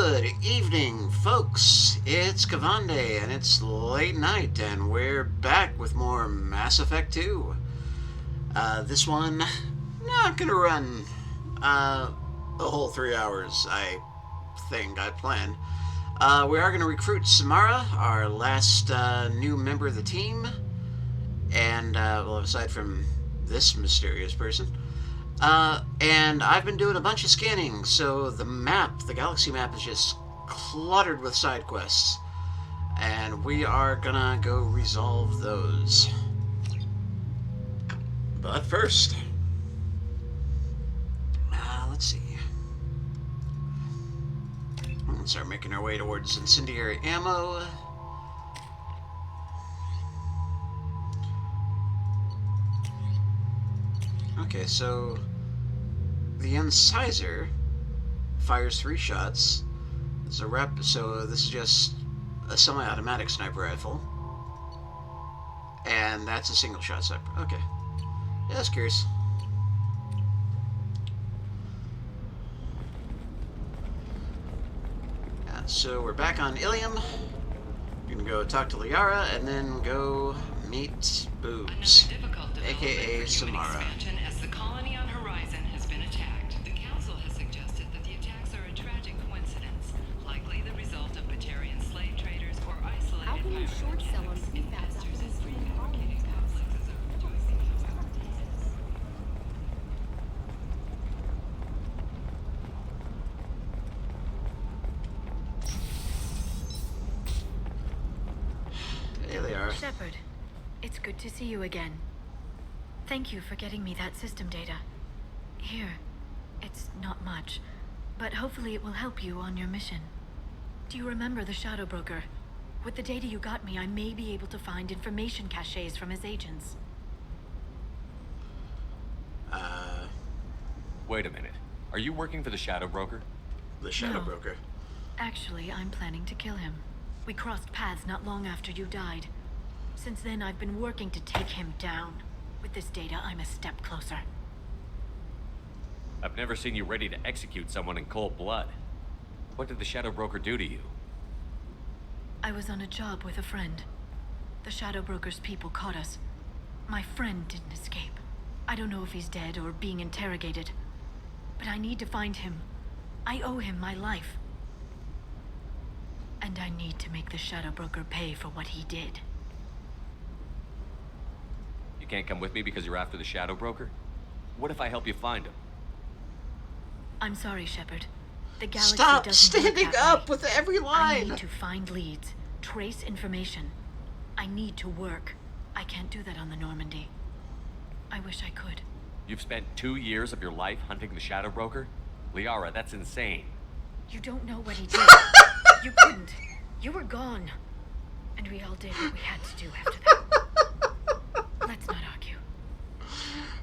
Good evening, folks. It's Kavande, and it's late night, and we're back with more Mass Effect 2. This one, not gonna run the whole 3 hours, I think, I plan. We are gonna recruit Samara, our last new member of the team, and, well, aside from this mysterious person. And I've been doing a bunch of scanning, so the galaxy map is just cluttered with side quests. And we are gonna go resolve those. But first, let's see. Let's start making our way towards incendiary ammo. Okay, so the incisor fires 3 shots. So this is just a semi-automatic sniper rifle, and that's a single-shot sniper. Okay, yeah, that's curious. Yeah, so we're back on Ilium. We're gonna go talk to Liara and then go meet Boobs, aka Samara. Shepard, it's good to see you again. Thank you for getting me that system data. Here, it's not much, but hopefully it will help you on your mission. Do you remember the Shadow Broker? With the data you got me, I may be able to find information caches from his agents. Wait a minute. Are you working for the Shadow Broker? The Shadow Broker. Actually, I'm planning to kill him. We crossed paths not long after you died. Since then, I've been working to take him down. With this data, I'm a step closer. I've never seen you ready to execute someone in cold blood. What did the Shadow Broker do to you? I was on a job with a friend. The Shadow Broker's people caught us. My friend didn't escape. I don't know if he's dead or being interrogated. But I need to find him. I owe him my life. And I need to make the Shadow Broker pay for what he did. You can't come with me because you're after the Shadow Broker? What if I help you find him? I'm sorry, Shepard. The galaxy Stop doesn't standing work that up way. with every I line! need to find leads, trace information. I need to work. I can't do that on the Normandy. I wish I could. You've spent 2 years of your life hunting the Shadow Broker? Liara, that's insane. You don't know what he did. You couldn't. You were gone. And we all did what we had to do after that. Let's not argue.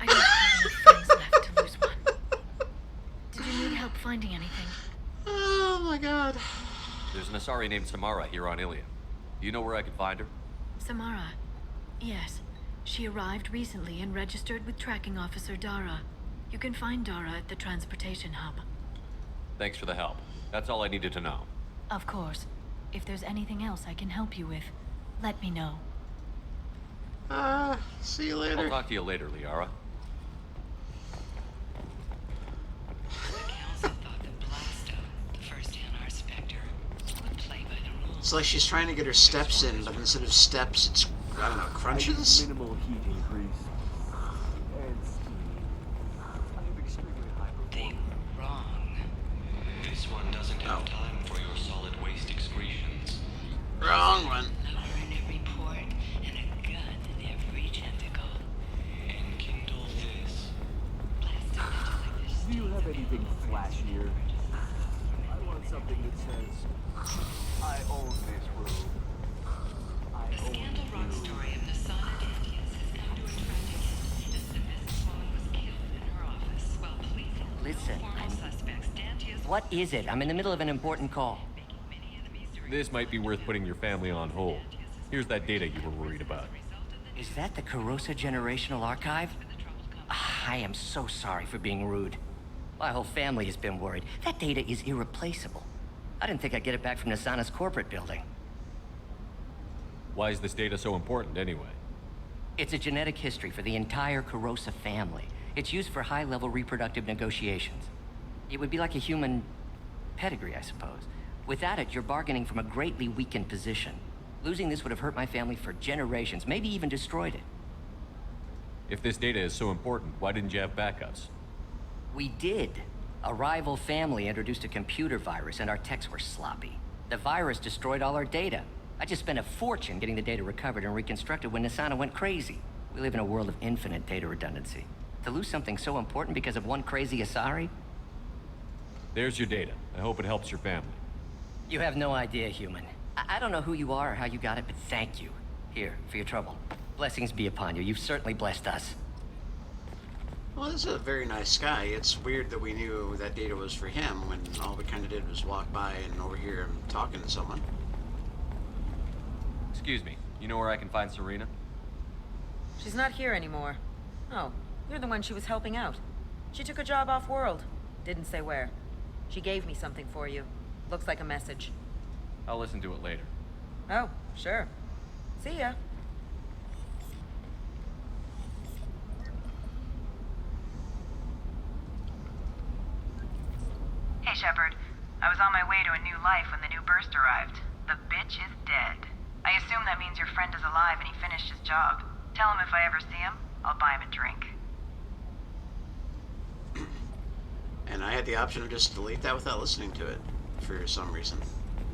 I don't have enough friends left to lose one. Did you need help finding anything? Oh my god. There's an Asari named Samara here on Ilium. Do you know where I can find her? Samara. Yes. She arrived recently and registered with Tracking Officer Dara. You can find Dara at the transportation hub. Thanks for the help. That's all I needed to know. Of course. If there's anything else I can help you with, let me know. See you later. I'll talk to you later, Liara. It's like she's trying to get her steps in, but instead of steps, it's, I don't know, crunches? Minimal heat increase. And steam. I have extremely high They were wrong. This one doesn't have time for your solid waste excretions. Wrong one. Lower in every port and a gun in every tentacle. Enkindle this. Blasted into like this. Do you have anything flashier? I want something that says, I own this room. I The own Scandal Rock you. story of Nasana Dantius has come to a tragic end as the businesswoman was killed in her office while police had Listen, no formal suspects. Dantius What is it? I'm in the middle of an important call. making many enemies during This might be worth putting your family on hold. Here's that data you were worried about. Is that the Carosa Generational Archive? I am so sorry for being rude. My whole family has been worried. That data is irreplaceable. I didn't think I'd get it back from Nasana's corporate building. Why is this data so important anyway? It's a genetic history for the entire Kurosa family. It's used for high-level reproductive negotiations. It would be like a human pedigree, I suppose. Without it, you're bargaining from a greatly weakened position. Losing this would have hurt my family for generations, maybe even destroyed it. If this data is so important, why didn't you have backups? We did. A rival family introduced a computer virus and our techs were sloppy. The virus destroyed all our data. I just spent a fortune getting the data recovered and reconstructed when Nasana went crazy. We live in a world of infinite data redundancy. To lose something so important because of one crazy Asari? There's your data. I hope it helps your family. You have no idea, human. I don't know who you are or how you got it, but thank you. Here, for your trouble. Blessings be upon you. You've certainly blessed us. Well, this is a very nice guy. It's weird that we knew that data was for him when all we kind of did was walk by and overhear him talking to someone. Excuse me, you know where I can find Serena? She's not here anymore. Oh, you're the one she was helping out. She took a job off-world. Didn't say where. She gave me something for you. Looks like a message. I'll listen to it later. Oh, sure. See ya. Hey, Shepard. I was on my way to a new life when the new burst arrived. The bitch is dead. I assume that means your friend is alive and he finished his job. Tell him if I ever see him, I'll buy him a drink. And I had the option of just delete that without listening to it for some reason.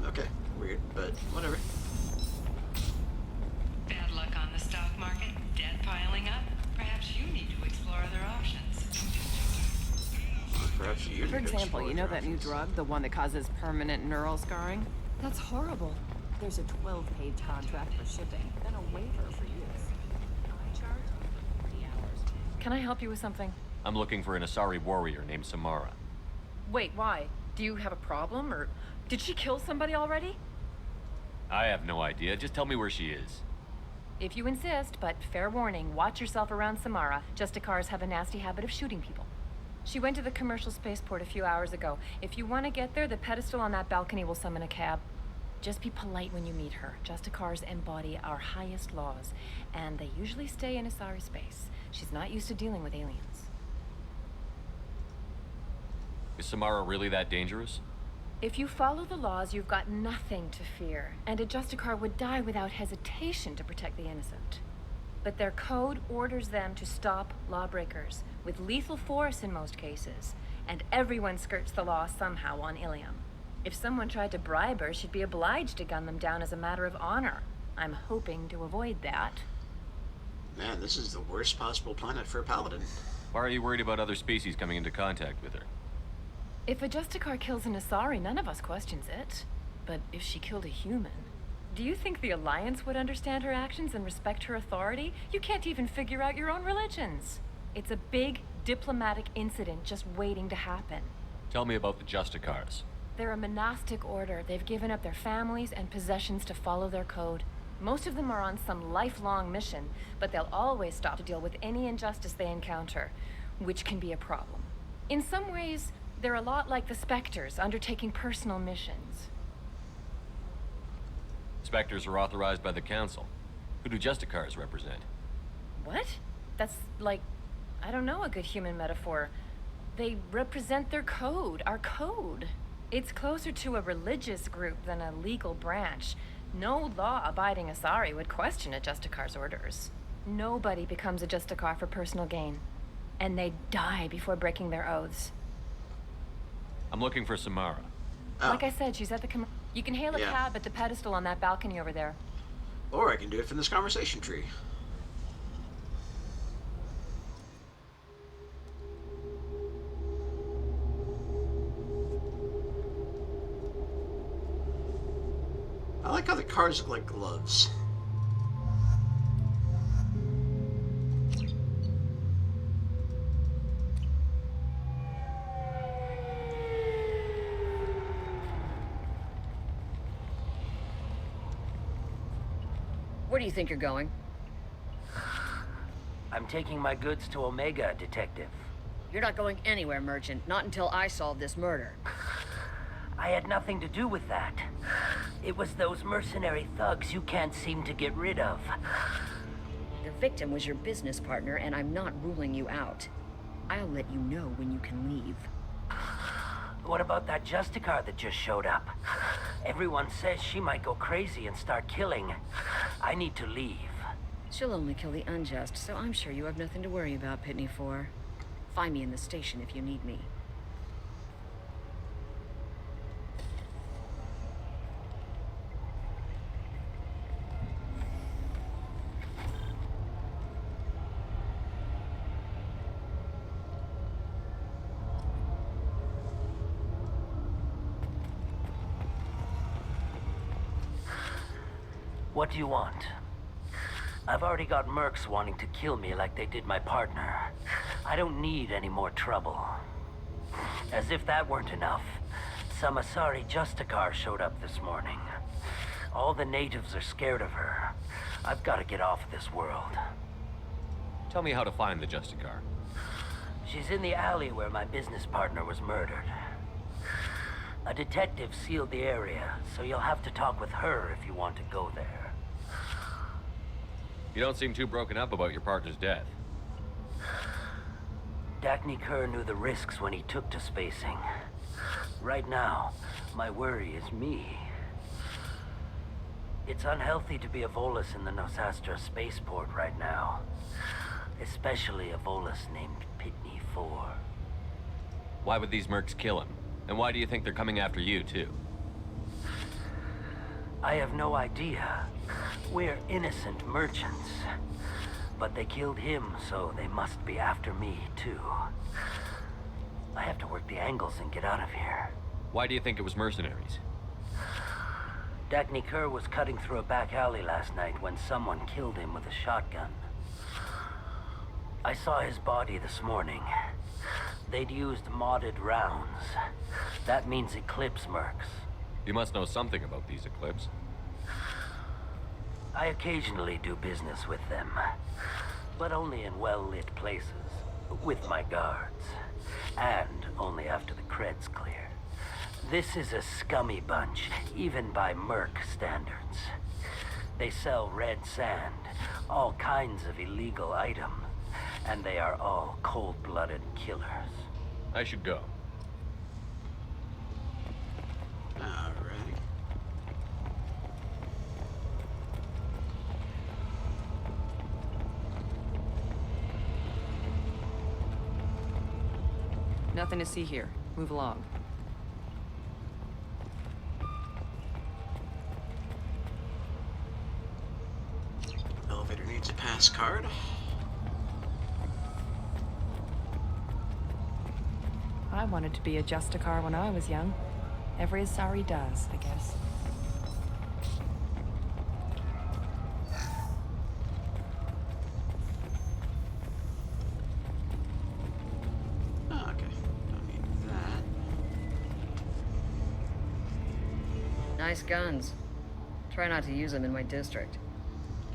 Okay, weird, but whatever. Bad luck on the stock market, debt piling up. Perhaps you need to explore other options. Perhaps you For need to example, explore you know your that new options. drug, the one that causes permanent neural scarring? That's horrible. There's a 12-page contract for shipping, then a waiver for use. I charge 3 hours. Can I help you with something? I'm looking for an Asari warrior named Samara. Wait, why? Do you have a problem, or did she kill somebody already? I have no idea, just tell me where she is. If you insist, but fair warning, watch yourself around Samara. Justicars have a nasty habit of shooting people. She went to the commercial spaceport a few hours ago. If you want to get there, the pedestal on that balcony will summon a cab. Just be polite when you meet her. Justicars embody our highest laws, and they usually stay in Asari space. She's not used to dealing with aliens. Is Samara really that dangerous? If you follow the laws, you've got nothing to fear, and a Justicar would die without hesitation to protect the innocent. But their code orders them to stop lawbreakers, with lethal force in most cases, and everyone skirts the law somehow on Ilium. If someone tried to bribe her, she'd be obliged to gun them down as a matter of honor. I'm hoping to avoid that. Man, this is the worst possible planet for a paladin. Why are you worried about other species coming into contact with her? If a Justicar kills an Asari, none of us questions it. But if she killed a human, do you think the Alliance would understand her actions and respect her authority? You can't even figure out your own religions. It's a big diplomatic incident just waiting to happen. Tell me about the Justicars. They're a monastic order. They've given up their families and possessions to follow their code. Most of them are on some lifelong mission, but they'll always stop to deal with any injustice they encounter, which can be a problem. In some ways, they're a lot like the Spectres, undertaking personal missions. Spectres are authorized by the Council. Who do Justicars represent? What? That's like, I don't know, a good human metaphor. They represent their code, our code. It's closer to a religious group than a legal branch. No law-abiding Asari would question a Justicar's orders. Nobody becomes a Justicar for personal gain. And they die before breaking their oaths. I'm looking for Samara. Oh. Like I said, she's at the You can hail a Yeah. cab at the pedestal on that balcony over there. Or I can do it from this conversation tree. I like how the cars look like gloves. Where do you think you're going? I'm taking my goods to Omega, Detective. You're not going anywhere, Merchant. Not until I solve this murder. I had nothing to do with that. It was those mercenary thugs you can't seem to get rid of. The victim was your business partner, and I'm not ruling you out. I'll let you know when you can leave. What about that Justicar that just showed up? Everyone says she might go crazy and start killing. I need to leave. She'll only kill the unjust, so I'm sure you have nothing to worry about, Pitney 4. Find me in the station if you need me. What do you want? I've already got mercs wanting to kill me like they did my partner. I don't need any more trouble. As if that weren't enough, some Asari Justicar showed up this morning. All the natives are scared of her. I've got to get off this world. Tell me how to find the Justicar. She's in the alley where my business partner was murdered. A detective sealed the area, so you'll have to talk with her if you want to go there. You don't seem too broken up about your partner's death. Dagny Kerr knew the risks when he took to spacing. Right now, my worry is me. It's unhealthy to be a Volus in the Nosastra spaceport right now. Especially a Volus named Pitney 4. Why would these mercs kill him? And why do you think they're coming after you, too? I have no idea. We're innocent merchants. But they killed him, so they must be after me, too. I have to work the angles and get out of here. Why do you think it was mercenaries? Dagny Kerr was cutting through a back alley last night when someone killed him with a shotgun. I saw his body this morning. They'd used modded rounds. That means Eclipse mercs. You must know something about these Eclipse. I occasionally do business with them, but only in well-lit places, with my guards, and only after the cred's clear. This is a scummy bunch, even by merc standards. They sell red sand, all kinds of illegal items, and they are all cold-blooded killers. I should go. Alright. Nothing to see here. Move along. Elevator needs a pass card. I wanted to be a Justicar when I was young. Every Asari does, I guess. Oh, okay. Don't need that. Nice guns. Try not to use them in my district.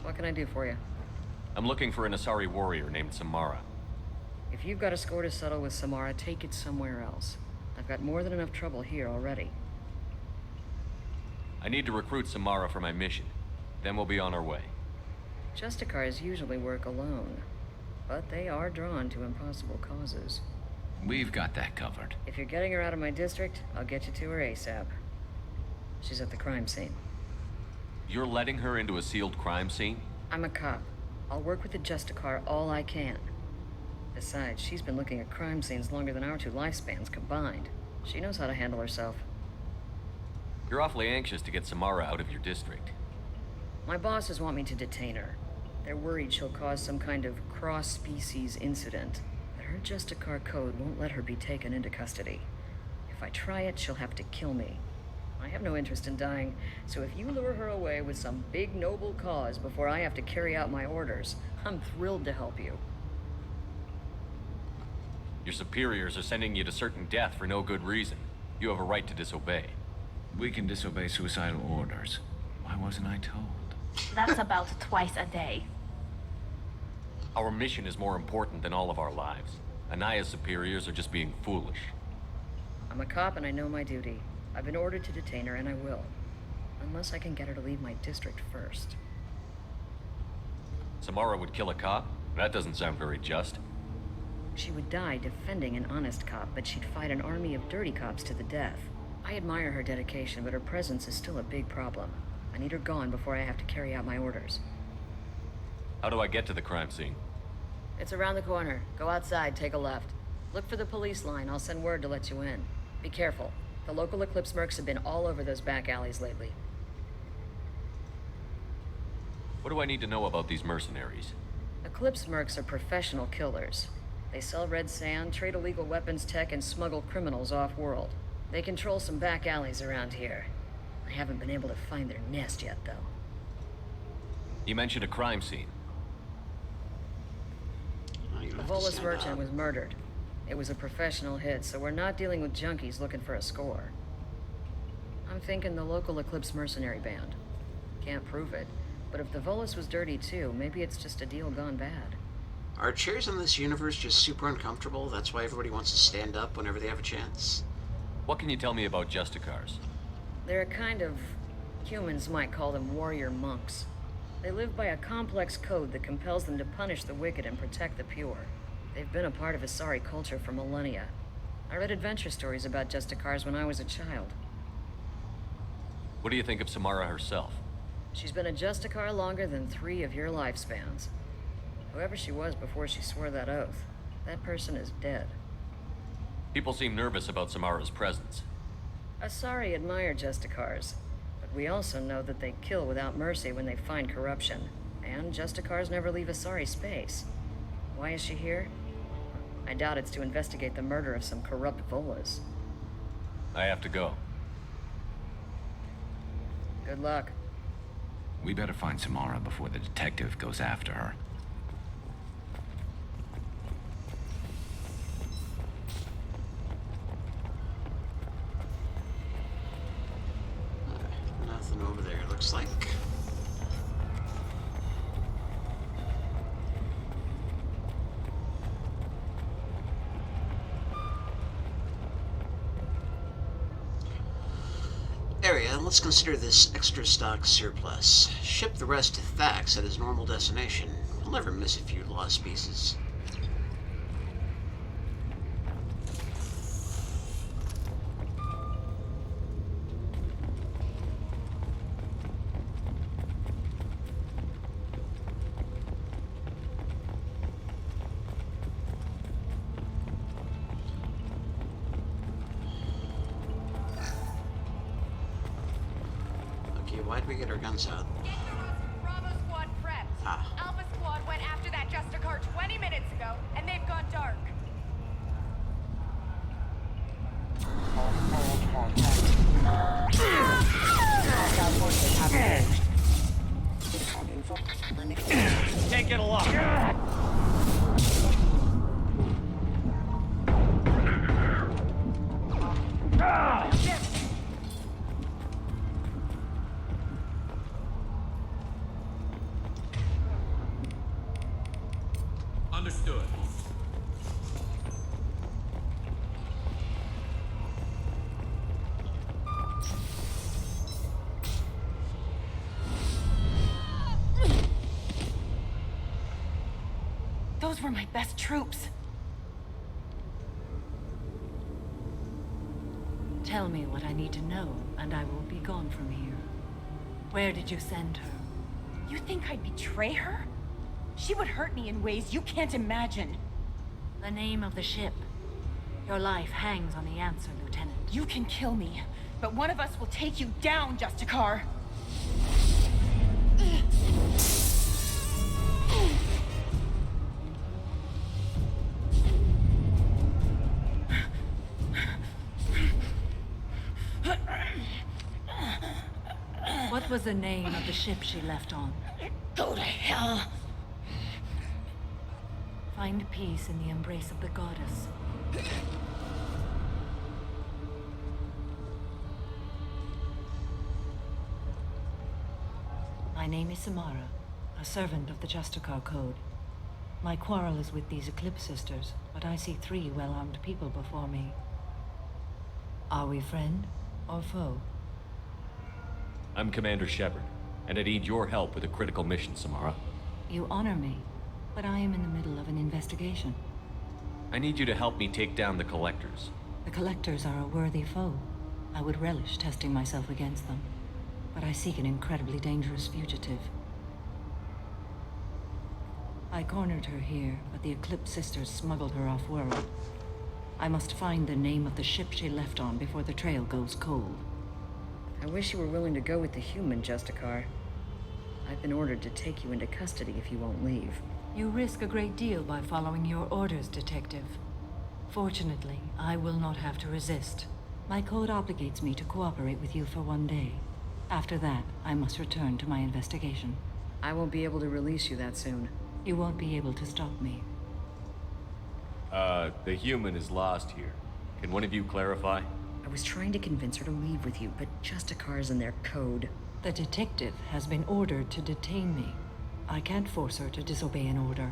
What can I do for you? I'm looking for an Asari warrior named Samara. If you've got a score to settle with Samara, take it somewhere else. I've got more than enough trouble here already. I need to recruit Samara for my mission. Then we'll be on our way. Justicars usually work alone, but they are drawn to impossible causes. We've got that covered. If you're getting her out of my district, I'll get you to her ASAP. She's at the crime scene. You're letting her into a sealed crime scene? I'm a cop. I'll work with the Justicar all I can. Besides, she's been looking at crime scenes longer than our two lifespans combined. She knows how to handle herself. You're awfully anxious to get Samara out of your district. My bosses want me to detain her. They're worried she'll cause some kind of cross-species incident. But her Justicar code won't let her be taken into custody. If I try it, she'll have to kill me. I have no interest in dying, so if you lure her away with some big noble cause before I have to carry out my orders, I'm thrilled to help you. Your superiors are sending you to certain death for no good reason. You have a right to disobey. We can disobey suicidal orders. Why wasn't I told? That's about twice a day. Our mission is more important than all of our lives. Anaya's superiors are just being foolish. I'm a cop and I know my duty. I've been ordered to detain her, and I will. Unless I can get her to leave my district first. Samara would kill a cop? That doesn't sound very just. She would die defending an honest cop, but she'd fight an army of dirty cops to the death. I admire her dedication, but her presence is still a big problem. I need her gone before I have to carry out my orders. How do I get to the crime scene? It's around the corner. Go outside, take a left. Look for the police line. I'll send word to let you in. Be careful. The local Eclipse mercs have been all over those back alleys lately. What do I need to know about these mercenaries? Eclipse mercs are professional killers. They sell red sand, trade illegal weapons tech, and smuggle criminals off-world. They control some back alleys around here. I haven't been able to find their nest yet, though. You mentioned a crime scene. The Volus merchant was murdered. It was a professional hit, so we're not dealing with junkies looking for a score. I'm thinking the local Eclipse mercenary band. Can't prove it, but if the Volus was dirty too, maybe it's just a deal gone bad. Are chairs in this universe just super uncomfortable? That's why everybody wants to stand up whenever they have a chance? What can you tell me about Justicars? They're a kind of... humans might call them warrior monks. They live by a complex code that compels them to punish the wicked and protect the pure. They've been a part of Asari culture for millennia. I read adventure stories about Justicars when I was a child. What do you think of Samara herself? She's been a Justicar longer than 3 of your lifespans. Whoever she was before she swore that oath, that person is dead. People seem nervous about Samara's presence. Asari admire Justicars, but we also know that they kill without mercy when they find corruption. And Justicars never leave Asari space. Why is she here? I doubt it's to investigate the murder of some corrupt Volas. I have to go. Good luck. We better find Samara before the detective goes after her. Nothing over there, looks like. Area, let's consider this extra stock surplus. Ship the rest to Thax at his normal destination. He'll never miss a few lost pieces. Why'd we get our guns out? Bravo squad prepped. Alpha squad went after that Justicar 20 minutes ago, and they've gone dark. Can't get a lock. Understood. Those were my best troops. Tell me what I need to know, and I will be gone from here. Where did you send her? You think I'd betray her? She would hurt me in ways you can't imagine. The name of the ship. Your life hangs on the answer, Lieutenant. You can kill me, but one of us will take you down, Justicar. What was the name of the ship she left on? Go to hell. Find peace in the embrace of the goddess. My name is Samara, a servant of the Justicar Code. My quarrel is with these Eclipse sisters, but I see 3 well-armed people before me. Are we friend or foe? I'm Commander Shepard, and I need your help with a critical mission, Samara. You honor me, but I am in the middle of an investigation. I need you to help me take down the Collectors. The Collectors are a worthy foe. I would relish testing myself against them, but I seek an incredibly dangerous fugitive. I cornered her here, but the Eclipse Sisters smuggled her off-world. I must find the name of the ship she left on before the trail goes cold. I wish you were willing to go with the human, Justicar. I've been ordered to take you into custody if you won't leave. You risk a great deal by following your orders, Detective. Fortunately, I will not have to resist. My code obligates me to cooperate with you for 1 day. After that, I must return to my investigation. I won't be able to release you that soon. You won't be able to stop me. The human is lost here. Can one of you clarify? I was trying to convince her to leave with you, but Justicar's in their code. The detective has been ordered to detain me. I can't force her to disobey an order.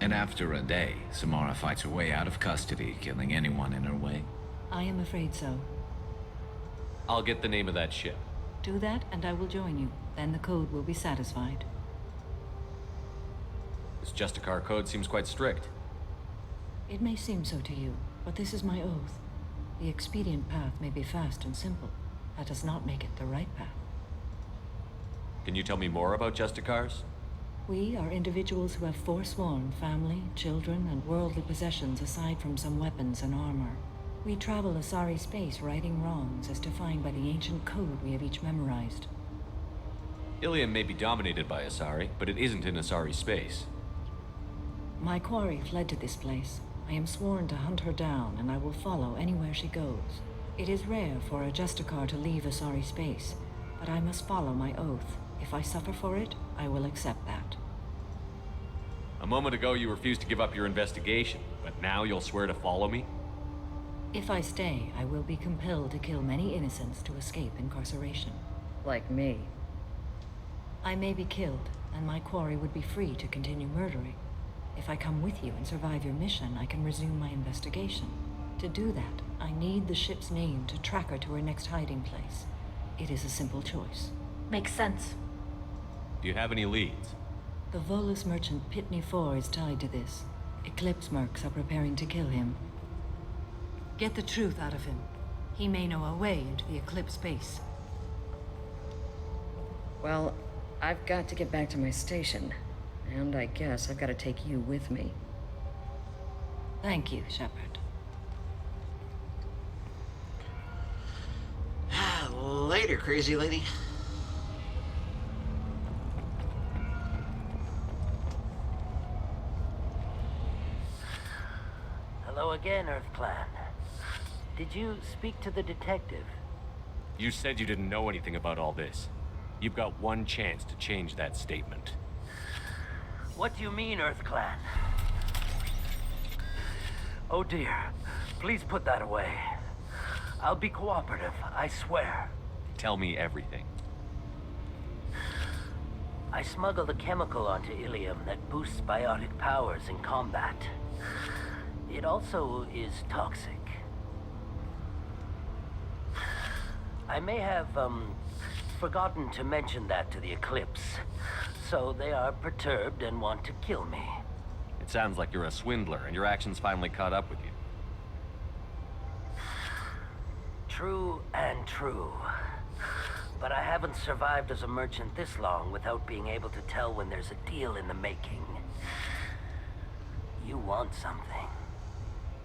And after a day, Samara fights her way out of custody, killing anyone in her way. I am afraid so. I'll get the name of that ship. Do that, and I will join you. Then the code will be satisfied. This Justicar code seems quite strict. It may seem so to you, but this is my oath. The expedient path may be fast and simple. That does not make it the right path. Can you tell me more about Justicars? We are individuals who have forsworn family, children, and worldly possessions aside from some weapons and armor. We travel Asari space righting wrongs as defined by the ancient code we have each memorized. Ilium may be dominated by Asari, but it isn't in Asari space. My quarry fled to this place. I am sworn to hunt her down, and I will follow anywhere she goes. It is rare for a Justicar to leave Asari space, but I must follow my oath. If I suffer for it, I will accept that. A moment ago you refused to give up your investigation, but now you'll swear to follow me? If I stay, I will be compelled to kill many innocents to escape incarceration. Like me. I may be killed, and my quarry would be free to continue murdering. If I come with you and survive your mission, I can resume my investigation. To do that, I need the ship's name to track her to her next hiding place. It is a simple choice. Makes sense. Do you have any leads? The Volus merchant Pitney 4 is tied to this. Eclipse mercs are preparing to kill him. Get the truth out of him. He may know a way into the Eclipse base. Well, I've got to get back to my station. And I guess I've got to take you with me. Thank you, Shepard. Later, crazy lady. Hello again, Earth Clan. Did you speak to the detective? You said you didn't know anything about all this. You've got one chance to change that statement. What do you mean, Earth Clan? Oh dear. Please put that away. I'll be cooperative, I swear. Tell me everything. I smuggled a chemical onto Ilium that boosts biotic powers in combat. It also is toxic. I may have, forgotten to mention that to the Eclipse. So they are perturbed and want to kill me. It sounds like you're a swindler and your actions finally caught up with you. True and true. But I haven't survived as a merchant this long without being able to tell when there's a deal in the making. You want something.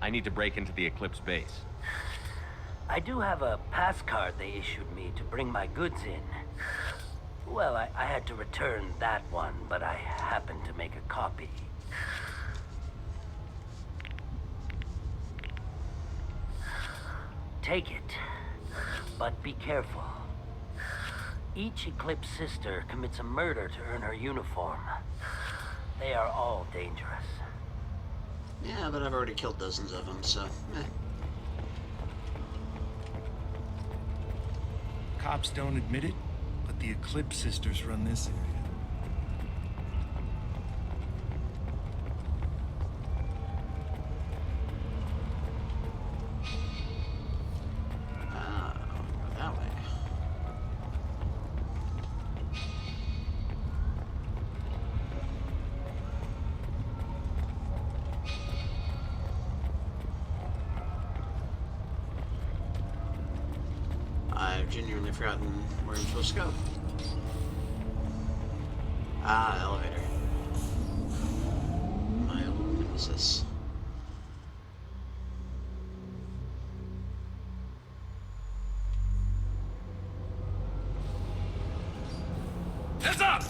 I need to break into the Eclipse base. I do have a pass card they issued me to bring my goods in. Well, I had to return that one, but I happened to make a copy. Take it, but be careful. Each Eclipse sister commits a murder to earn her uniform. They are all dangerous. Yeah, but I've already killed dozens of them, so Cops don't admit it, but the Eclipse sisters run this area. genuinely forgotten where I'm supposed to go. Ah, elevator. My old nemesis. Heads up!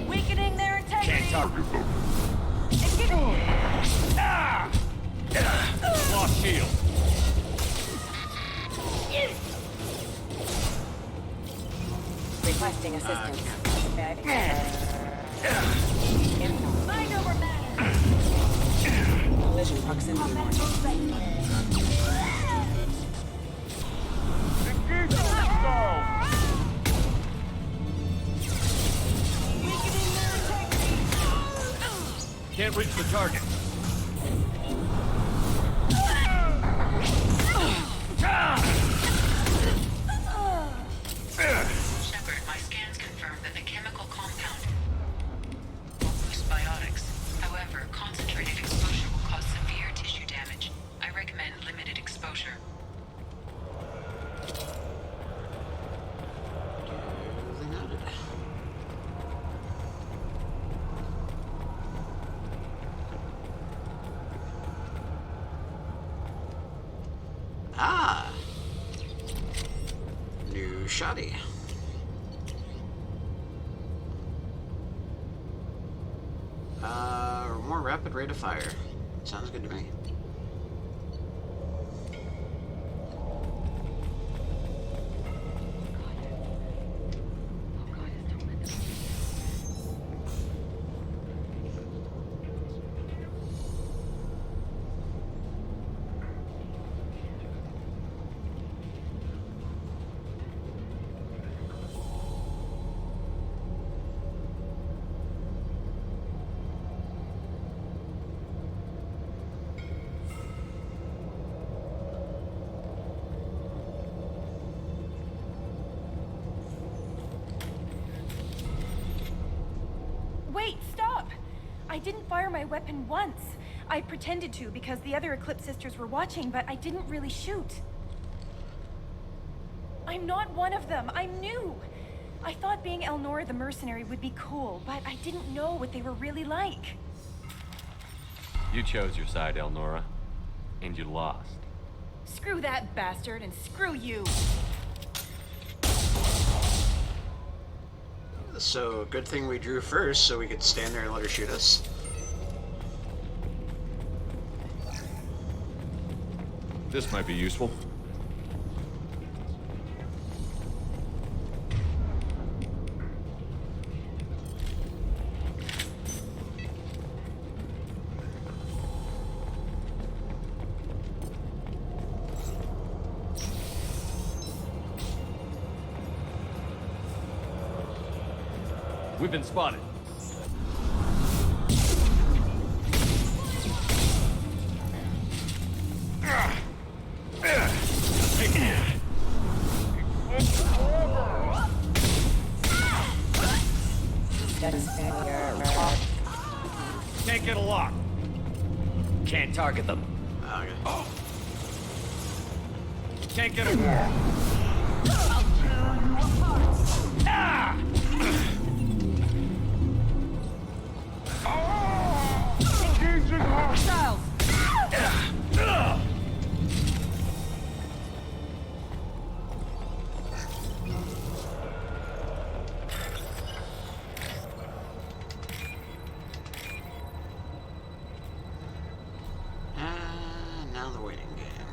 Weakening their integrity. Can't target them. Ah! Lost shield. Requesting assistance. Mind over matter. Collision proximity warning. Can't reach the target. Shepard, my scans confirm that the chemical compound will boost biotics. However, concentrated exposure will cause severe tissue damage. I recommend limited exposure. Duly noted. Ah! New shoddy. More rapid rate of fire. Sounds good to me. Wait, stop! I didn't fire my weapon once. I pretended to because the other Eclipse sisters were watching, but I didn't really shoot. I'm not one of them. I'm new. I thought being Elnora the mercenary would be cool, but I didn't know what they were really like. You chose your side, Elnora. And you lost. Screw that bastard, and screw you. So, good thing we drew first so we could stand there and let her shoot us. This might be useful. We've been spotted. Can't get a lock. Can't target them. Okay. Oh. Can't get a... Ah! Engaging hostiles! Now the waiting game.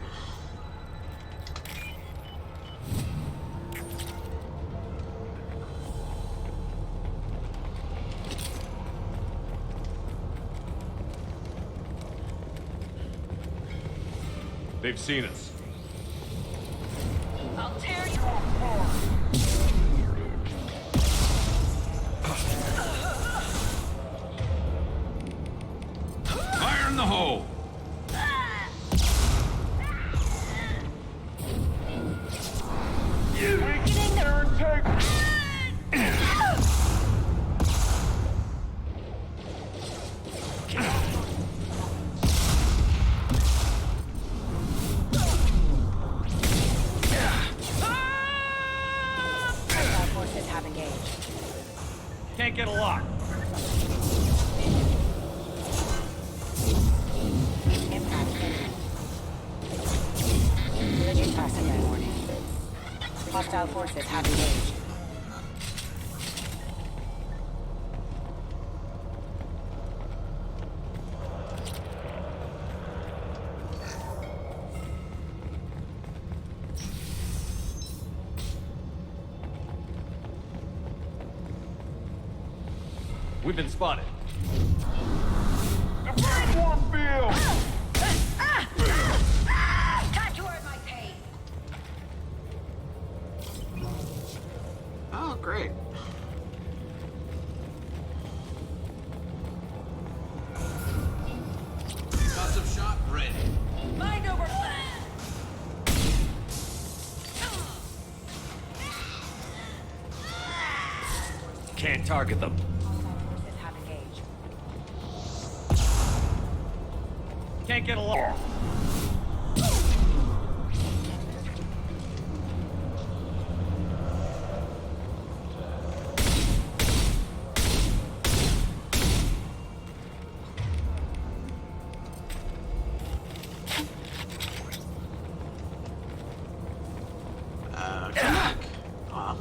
They've seen us. I'll tear you apart! Fire in the hole! Weakening their integrity! Hostile forces have engaged. We've been spotted. Time to earn my pay. Oh, great. Custom shot ready. Mind over. Can't target them. Forces have engaged. Can't get along. Come back. Aw.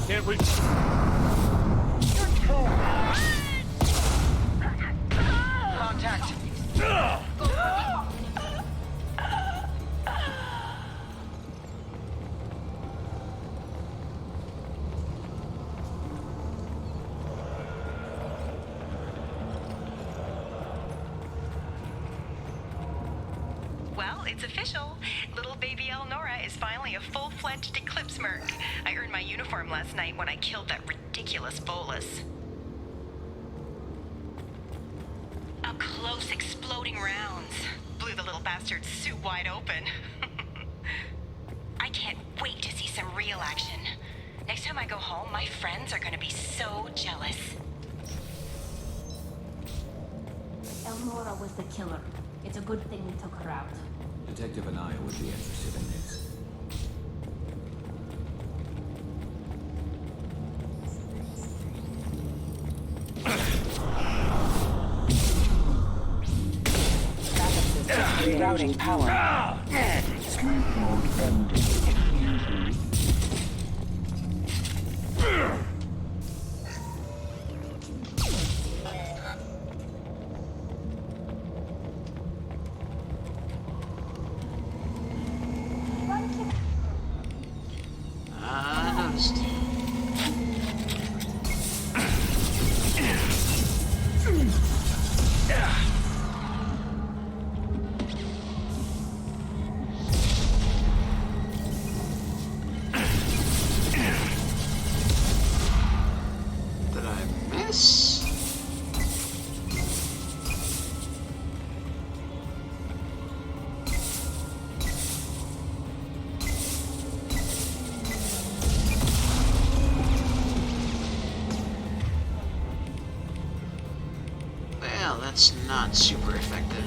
Can't reach. Contact. Well, it's official. Little baby Elnora is finally a full-fledged Eclipse merc. I earned my uniform last night when I killed that ridiculous bolus. Up close, exploding rounds. Blew the little bastard's suit wide open. I can't wait to see some real action. Next time I go home, my friends are gonna be so jealous. Elnora was the killer. It's a good thing we took her out. Detective Anaya would be interested in this. Rerouting power. Sleep mode ending. Noticed. Did I miss? Well, that's not super effective.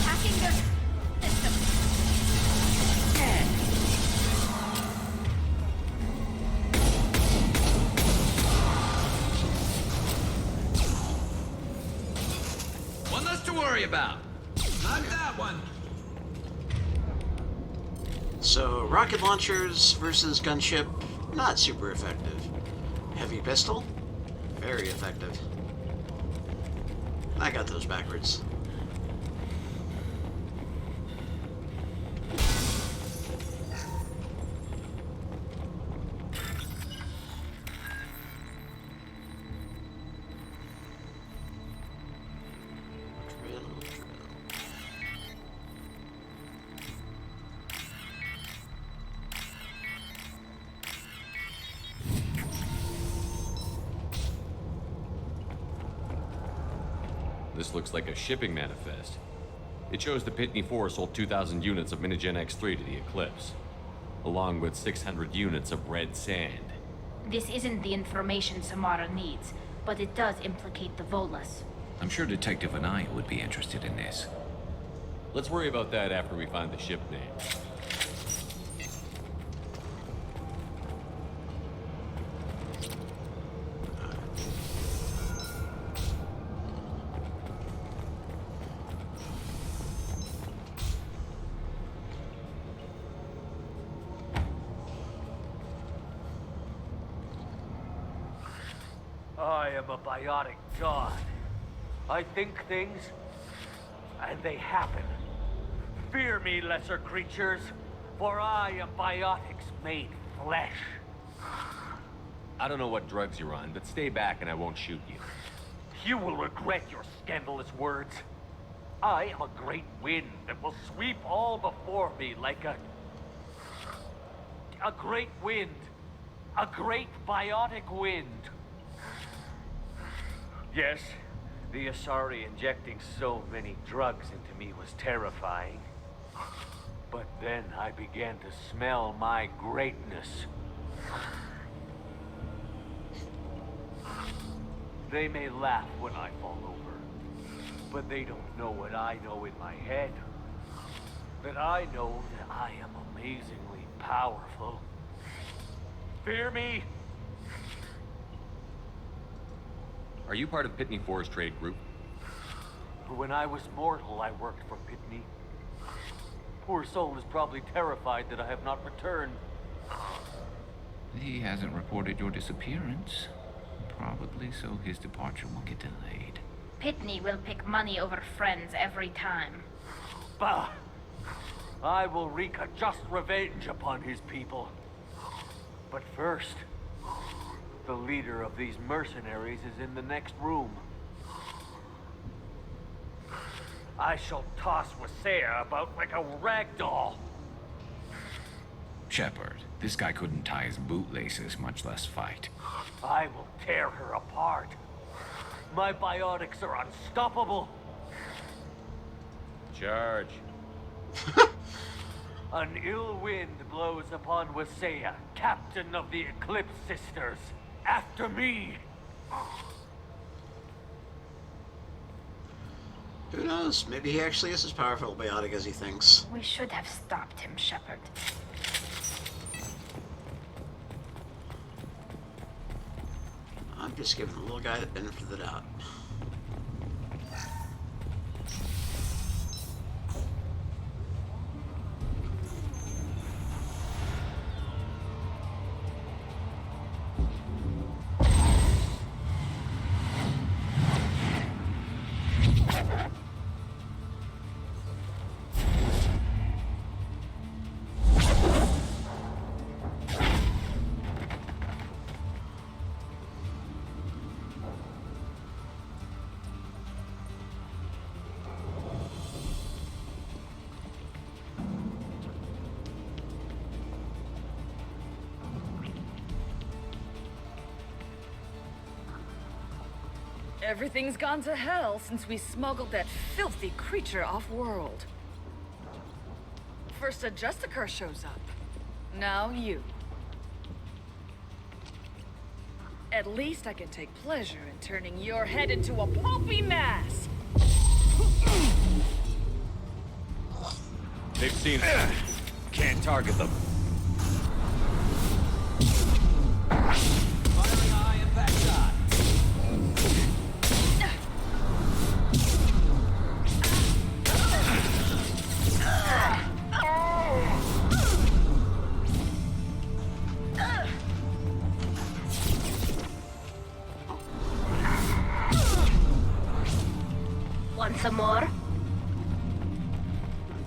Hacking their system. One less to worry about. Not that one. So, rocket launchers versus gunship, not super effective. Heavy pistol, very effective. I got those backwards. This looks like a shipping manifest. It shows the Pitney 4 sold 2,000 units of Minigen X3 to the Eclipse, along with 600 units of red sand. This isn't the information Samara needs, but it does implicate the Volas. I'm sure Detective Anaya would be interested in this. Let's worry about that after we find the ship name. I am a biotic god. I think things, and they happen. Fear me, lesser creatures, for I am biotics made flesh. I don't know what drugs you're on, but stay back and I won't shoot you. You will regret your scandalous words. I am a great wind that will sweep all before me like a great wind. A great biotic wind. Yes, the Asari injecting so many drugs into me was terrifying. But then I began to smell my greatness. They may laugh when I fall over, but they don't know what I know in my head. That I know that I am amazingly powerful. Fear me? Are you part of Pitney 4's trade group? When I was mortal, I worked for Pitney. Poor soul is probably terrified that I have not returned. He hasn't reported your disappearance. Probably so his departure will get delayed. Pitney will pick money over friends every time. Bah! I will wreak a just revenge upon his people. But first, the leader of these mercenaries is in the next room. I shall toss Wasea about like a rag doll. Shepard, this guy couldn't tie his bootlaces, much less fight. I will tear her apart. My biotics are unstoppable. Charge. An ill wind blows upon Wasea, captain of the Eclipse Sisters. After me! Who knows? Maybe he actually is as powerful biotic as he thinks. We should have stopped him, Shepard. I'm just giving the little guy the benefit of the doubt. Everything's gone to hell since we smuggled that filthy creature off-world. First a Justicar shows up. Now you. At least I can take pleasure in turning your head into a pulpy mass! They've seen it. Can't target them. Firing high impact shot. Want some more?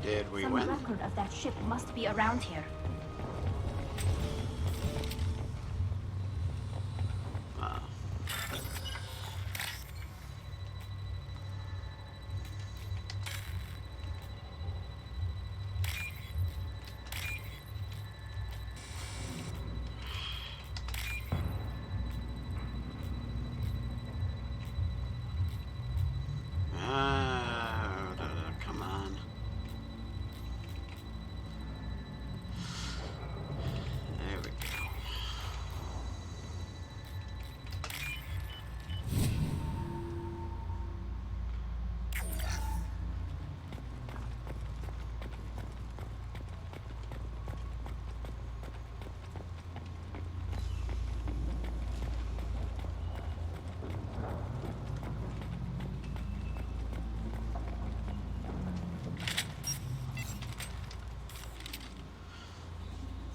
Did we Some win? record of that ship must be around here. Come on. There we go.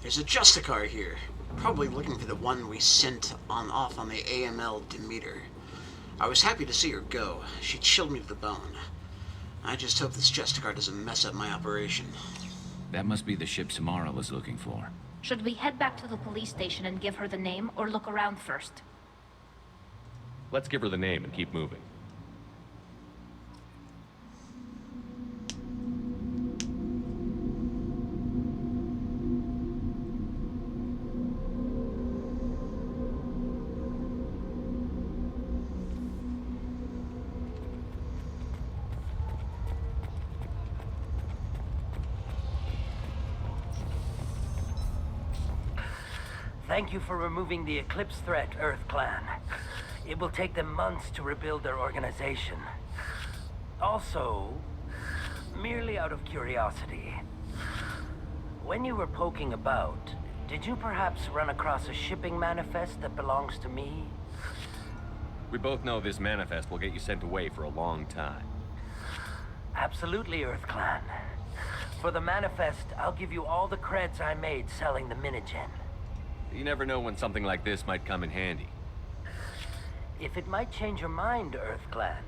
There's a Justicar here. Probably looking for the one we sent off on the AML Demeter. I was happy to see her go. She chilled me to the bone. I just hope this Justicar doesn't mess up my operation. That must be the ship Samara was looking for. Should we head back to the police station and give her the name, or look around first? Let's give her the name and keep moving. Thank you for removing the Eclipse threat, Earth Clan. It will take them months to rebuild their organization. Also, merely out of curiosity, when you were poking about, did you perhaps run across a shipping manifest that belongs to me? We both know this manifest will get you sent away for a long time. Absolutely, Earth Clan. For the manifest, I'll give you all the creds I made selling the Minigen. You never know when something like this might come in handy. If it might change your mind, Earth Clan,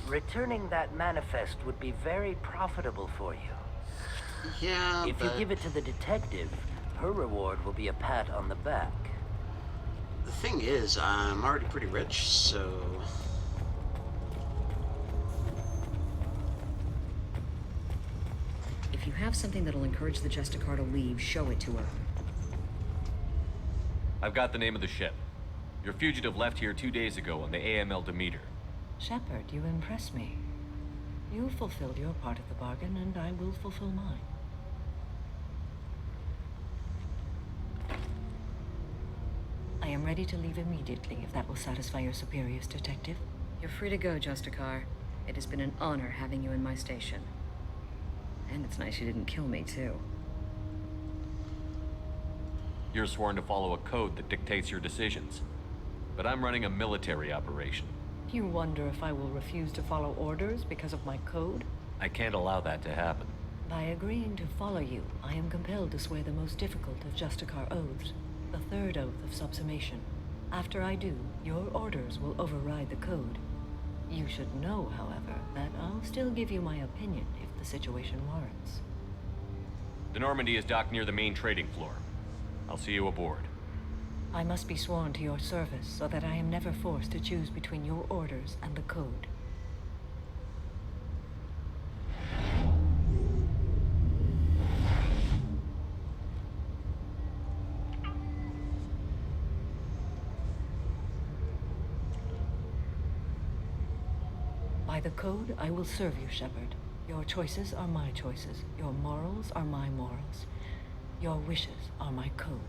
returning that manifest would be very profitable for you. Yeah, If you give it to the detective, her reward will be a pat on the back. The thing is, I'm already pretty rich, so... If you have something that'll encourage the Justicar to leave, show it to her. I've got the name of the ship. Your fugitive left here 2 days ago on the AML Demeter. Shepard, you impress me. You fulfilled your part of the bargain, and I will fulfill mine. I am ready to leave immediately, if that will satisfy your superiors, Detective. You're free to go, Justicar. It has been an honor having you in my station. And it's nice you didn't kill me, too. You're sworn to follow a code that dictates your decisions. But I'm running a military operation. You wonder if I will refuse to follow orders because of my code? I can't allow that to happen. By agreeing to follow you, I am compelled to swear the most difficult of Justicar oaths, the third oath of subsumation. After I do, your orders will override the code. You should know, however, that I'll still give you my opinion if the situation warrants. The Normandy is docked near the main trading floor. I'll see you aboard. I must be sworn to your service so that I am never forced to choose between your orders and the code. By the code, I will serve you, Shepard. Your choices are my choices. Your morals are my morals. Your wishes are my code.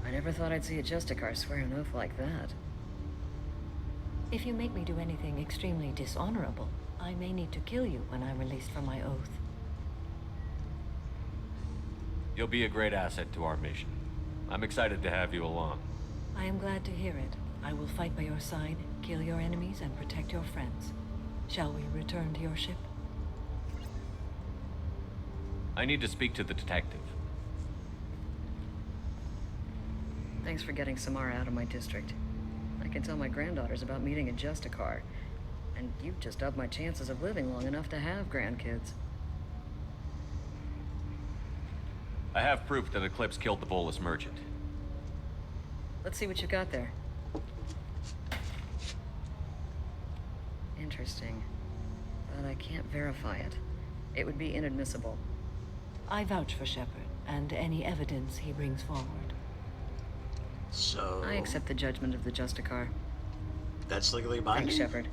I never thought I'd see a Justicar swear an oath like that. If you make me do anything extremely dishonorable, I may need to kill you when I'm released from my oath. You'll be a great asset to our mission. I'm excited to have you along. I am glad to hear it. I will fight by your side, kill your enemies, and protect your friends. Shall we return to your ship? I need to speak to the detective. Thanks for getting Samara out of my district. I can tell my granddaughters about meeting a Justicar. And you've just upped my chances of living long enough to have grandkids. I have proof that Eclipse killed the Volus merchant. Let's see what you got there. Interesting. But I can't verify it. It would be inadmissible. I vouch for Shepard, and any evidence he brings forward. So... I accept the judgment of the Justicar. That's legally binding? Thanks, Shepard.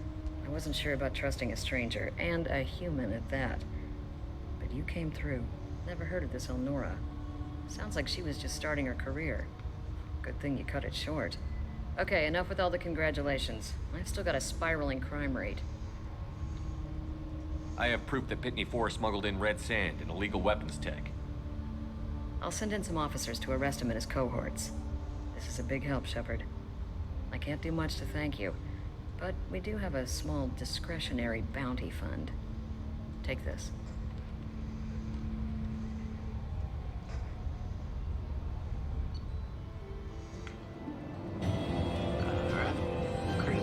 I wasn't sure about trusting a stranger, and a human at that. But you came through. Never heard of this Elnora. Sounds like she was just starting her career. Good thing you cut it short. Okay, enough with all the congratulations. I've still got a spiraling crime rate. I have proof that Pitney 4 smuggled in red sand and illegal weapons tech. I'll send in some officers to arrest him and his cohorts. This is a big help, Shepard. I can't do much to thank you, but we do have a small discretionary bounty fund. Take this.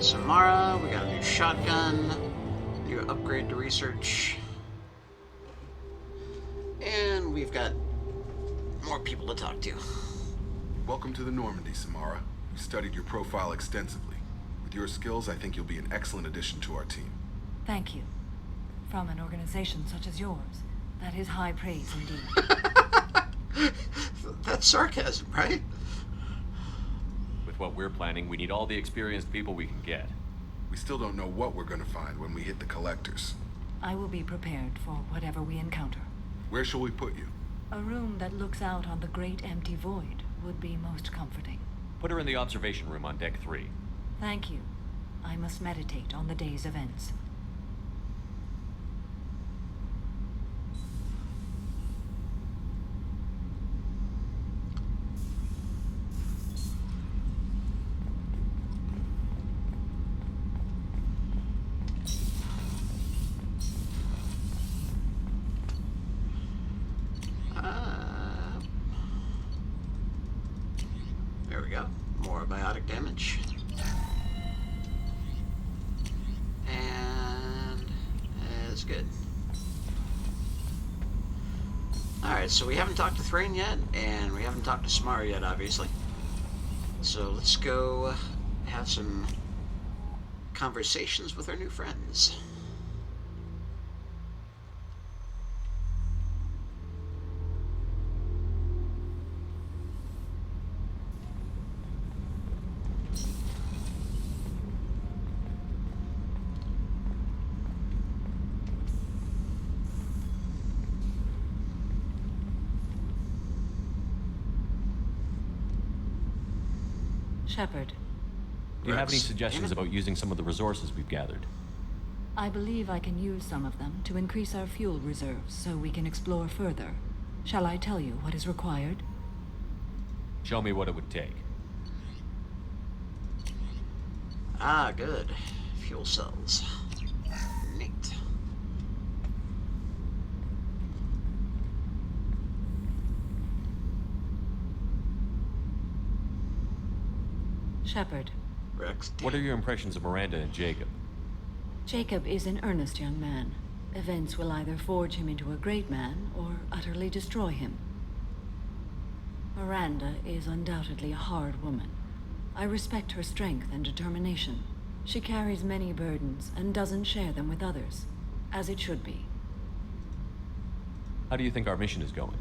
Samara, we got a new shotgun, new upgrade to research, and we've got more people to talk to. Welcome to the Normandy, Samara. We studied your profile extensively. With your skills, I think you'll be an excellent addition to our team. Thank you. From an organization such as yours, that is high praise indeed. That's sarcasm, right? With what we're planning, we need all the experienced people we can get. We still don't know what we're gonna find when we hit the collectors. I will be prepared for whatever we encounter. Where shall we put you? A room that looks out on the great empty void would be most comforting. Put her in the observation room on deck 3. Thank you. I must meditate on the day's events. There we go. More biotic damage. And it's good. Alright, so we haven't talked to Thrain yet, and we haven't talked to Samara yet, obviously. So let's go have some conversations with our new friends. Shepard. Do you have any suggestions about using some of the resources we've gathered? I believe I can use some of them to increase our fuel reserves so we can explore further. Shall I tell you what is required? Show me what it would take. Ah, good. Fuel cells. Neat. Shepard. Rex. What are your impressions of Miranda and Jacob? Jacob is an earnest young man. Events will either forge him into a great man or utterly destroy him. Miranda is undoubtedly a hard woman. I respect her strength and determination. She carries many burdens and doesn't share them with others, as it should be. How do you think our mission is going?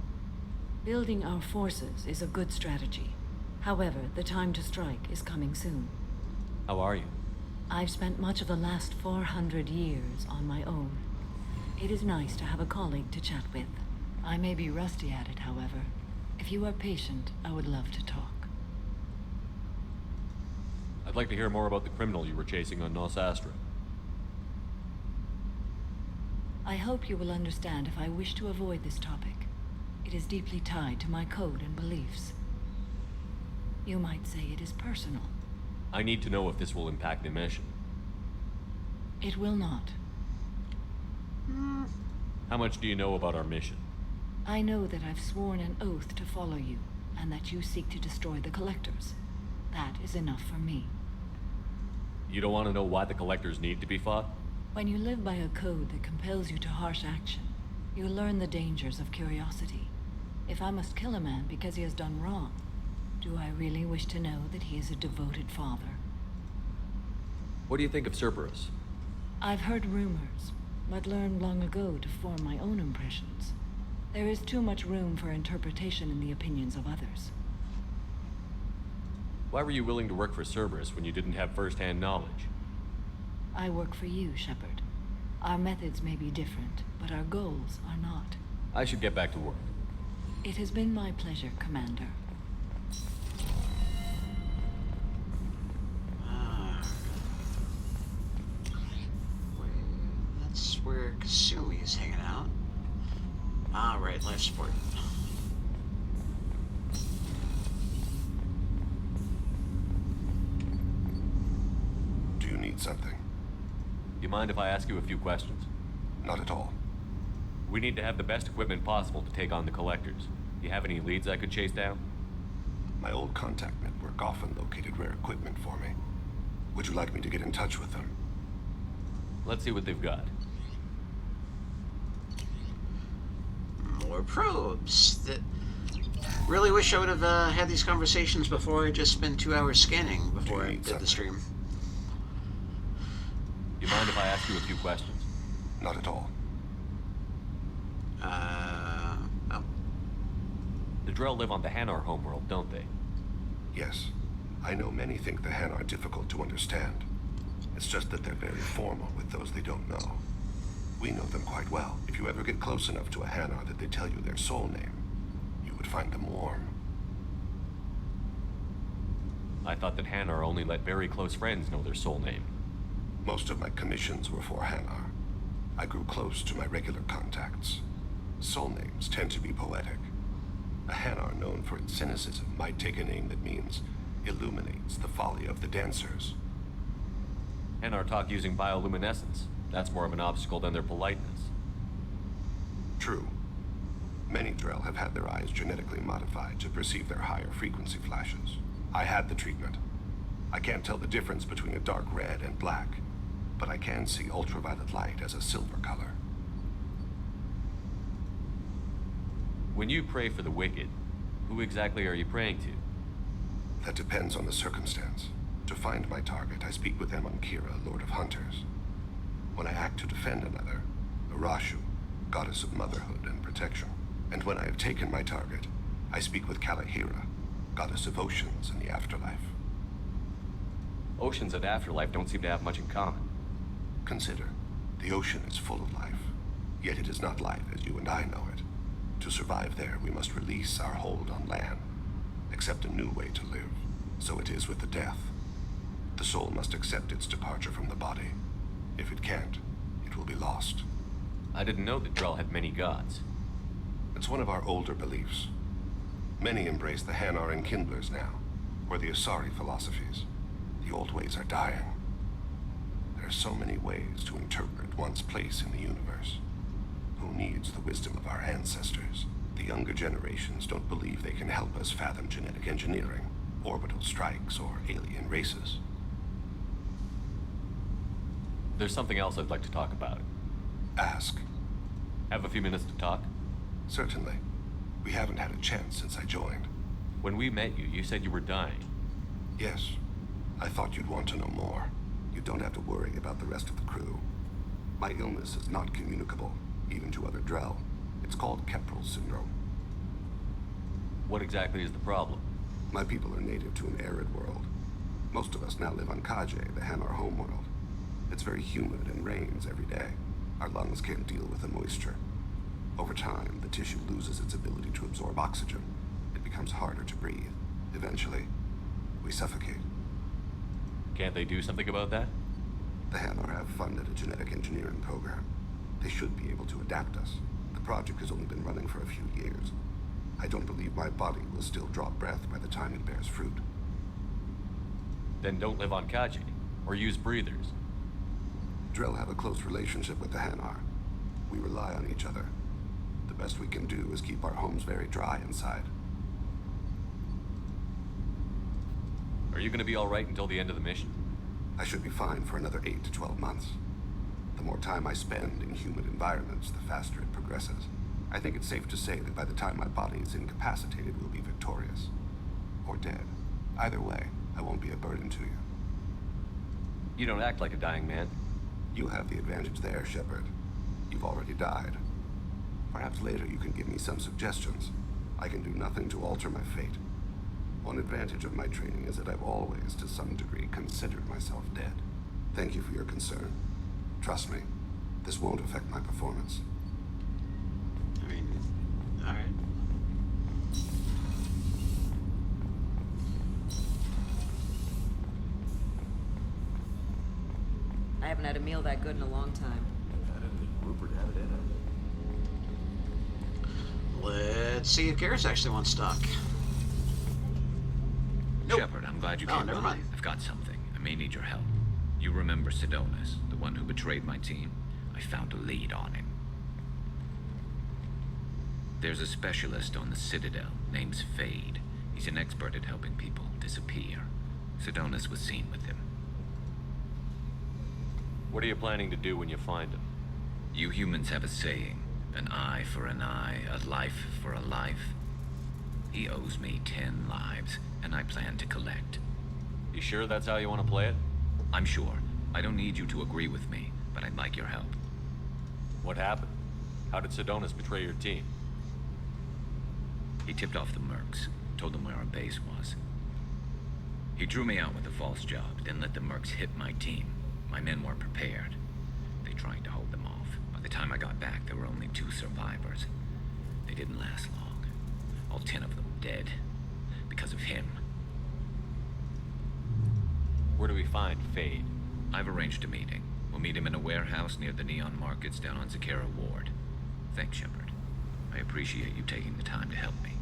Building our forces is a good strategy. However, the time to strike is coming soon. How are you? I've spent much of the last 400 years on my own. It is nice to have a colleague to chat with. I may be rusty at it, however. If you are patient, I would love to talk. I'd like to hear more about the criminal you were chasing on Nos Astra. I hope you will understand if I wish to avoid this topic. It is deeply tied to my code and beliefs. You might say it is personal. I need to know if this will impact the mission. It will not. How much do you know about our mission? I know that I've sworn an oath to follow you, and that you seek to destroy the Collectors. That is enough for me. You don't want to know why the Collectors need to be fought? When you live by a code that compels you to harsh action, you learn the dangers of curiosity. If I must kill a man because he has done wrong, do I really wish to know that he is a devoted father? What do you think of Cerberus? I've heard rumors, but learned long ago to form my own impressions. There is too much room for interpretation in the opinions of others. Why were you willing to work for Cerberus when you didn't have first-hand knowledge? I work for you, Shepard. Our methods may be different, but our goals are not. I should get back to work. It has been my pleasure, Commander. That's where Kasumi is hanging out. Ah, right, life support. Do you need something? Do you mind if I ask you a few questions? Not at all. We need to have the best equipment possible to take on the Collectors. Do you have any leads I could chase down? My old contact network often located rare equipment for me. Would you like me to get in touch with them? Let's see what they've got. More probes. Really wish I would have had these conversations before I just spent 2 hours scanning before I did the stream. You mind if I ask you a few questions? Not at all. Oh. The Drell live on the Hanar homeworld, don't they? Yes. I know many think the Han are difficult to understand. It's just that they're very formal with those they don't know. We know them quite well. If you ever get close enough to a Hanar that they tell you their soul name, you would find them warm. I thought that Hanar only let very close friends know their soul name. Most of my commissions were for Hanar. I grew close to my regular contacts. Soul names tend to be poetic. A Hanar known for its cynicism might take a name that means illuminates the folly of the dancers. Hanar talk using bioluminescence. That's more of an obstacle than their politeness. True. Many Drell have had their eyes genetically modified to perceive their higher frequency flashes. I had the treatment. I can't tell the difference between a dark red and black, but I can see ultraviolet light as a silver color. When you pray for the wicked, who exactly are you praying to? That depends on the circumstance. To find my target, I speak with Amankira, Lord of Hunters. When I act to defend another, Arashu, goddess of motherhood and protection. And when I have taken my target, I speak with Kalahira, goddess of oceans and the afterlife. Oceans and afterlife don't seem to have much in common. Consider, the ocean is full of life, yet it is not life as you and I know it. To survive there, we must release our hold on land, accept a new way to live. So it is with the death. The soul must accept its departure from the body. If it can't, it will be lost. I didn't know that Drell had many gods. It's one of our older beliefs. Many embrace the Hanar and Kindlers now, or the Asari philosophies. The old ways are dying. There are so many ways to interpret one's place in the universe. Who needs the wisdom of our ancestors? The younger generations don't believe they can help us fathom genetic engineering, orbital strikes, or alien races. There's something else I'd like to talk about. Ask. Have a few minutes to talk? Certainly. We haven't had a chance since I joined. When we met you, you said you were dying. Yes. I thought you'd want to know more. You don't have to worry about the rest of the crew. My illness is not communicable, even to other Drell. It's called Keprel syndrome. What exactly is the problem? My people are native to an arid world. Most of us now live on Kaje, the Hanar homeworld. It's very humid and rains every day. Our lungs can't deal with the moisture. Over time, the tissue loses its ability to absorb oxygen. It becomes harder to breathe. Eventually, we suffocate. Can't they do something about that? The Hanar have funded a genetic engineering program. They should be able to adapt us. The project has only been running for a few years. I don't believe my body will still draw breath by the time it bears fruit. Then don't live on Kaji, or use breathers. Drell have a close relationship with the Hanar. We rely on each other. The best we can do is keep our homes very dry inside. Are you going to be all right until the end of the mission? I should be fine for another 8 to 12 months. The more time I spend in humid environments, the faster it progresses. I think it's safe to say that by the time my body is incapacitated, we'll be victorious. Or dead. Either way, I won't be a burden to you. You don't act like a dying man. You have the advantage there, Shepard. You've already died. Perhaps later you can give me some suggestions. I can do nothing to alter my fate. One advantage of my training is that I've always, to some degree, considered myself dead. Thank you for your concern. Trust me, this won't affect my performance. I mean, all right. I haven't had a meal that good in a long time. I didn't think Rupert had it in him. Let's see if Garrus actually wants stock. Nope. Shepard, I'm glad you Oh, came never by. mind. I've got something. I may need your help. You remember Sidonis, the one who betrayed my team? I found a lead on him. There's a specialist on the Citadel named Fade. He's an expert at helping people disappear. Sidonis was seen with him. What are you planning to do when you find him? You humans have a saying, an eye for an eye, a life for a life. He owes me 10 lives, and I plan to collect. You sure that's how you want to play it? I'm sure. I don't need you to agree with me, but I'd like your help. What happened? How did Sidonis betray your team? He tipped off the mercs, told them where our base was. He drew me out with a false job, then let the mercs hit my team. My men weren't prepared. They tried to hold them off. By the time I got back, there were only 2 survivors. They didn't last long. All 10 of them dead. Because of him. Where do we find Fade? I've arranged a meeting. We'll meet him in a warehouse near the Neon Markets down on Zakera Ward. Thanks, Shepard. I appreciate you taking the time to help me.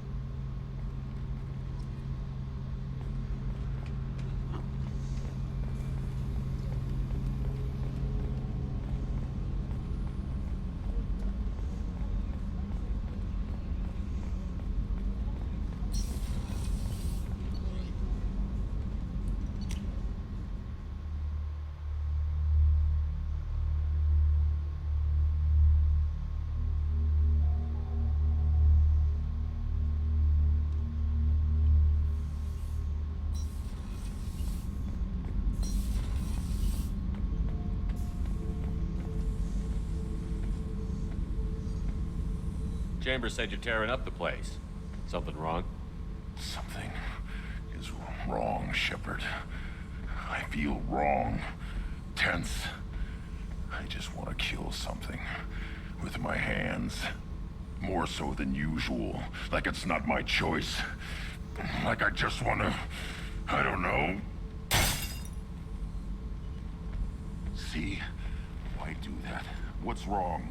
Chambers said you're tearing up the place. Something wrong? Something is wrong, Shepard. I feel wrong. Tense. I just want to kill something. With my hands. More so than usual. Like it's not my choice. Like I just want to... I don't know. See? Why do that? What's wrong?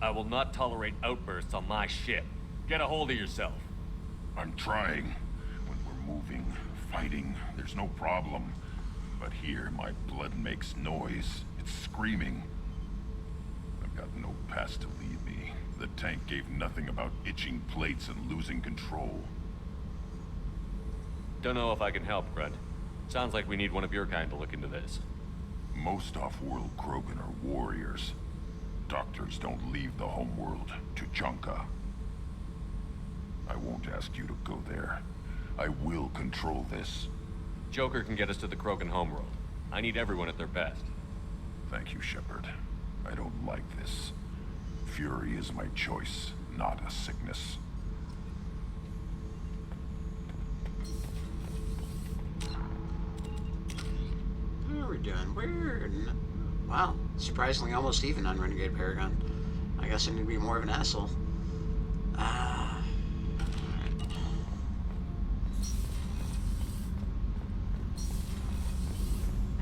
I will not tolerate outbursts on my ship. Get a hold of yourself. I'm trying. When we're moving, fighting, there's no problem. But here, my blood makes noise. It's screaming. I've got no past to lead me. The tank gave nothing about itching plates and losing control. Don't know if I can help, Grunt. Sounds like we need one of your kind to look into this. Most off-world Krogan are warriors. Doctors don't leave the homeworld to Junka. I won't ask you to go there. I will control this. Joker can get us to the Krogan homeworld. I need everyone at their best. Thank you, Shepard. I don't like this. Fury is my choice, not a sickness. How are we doing? Wow, surprisingly almost even on Renegade Paragon. I guess I need to be more of an asshole. I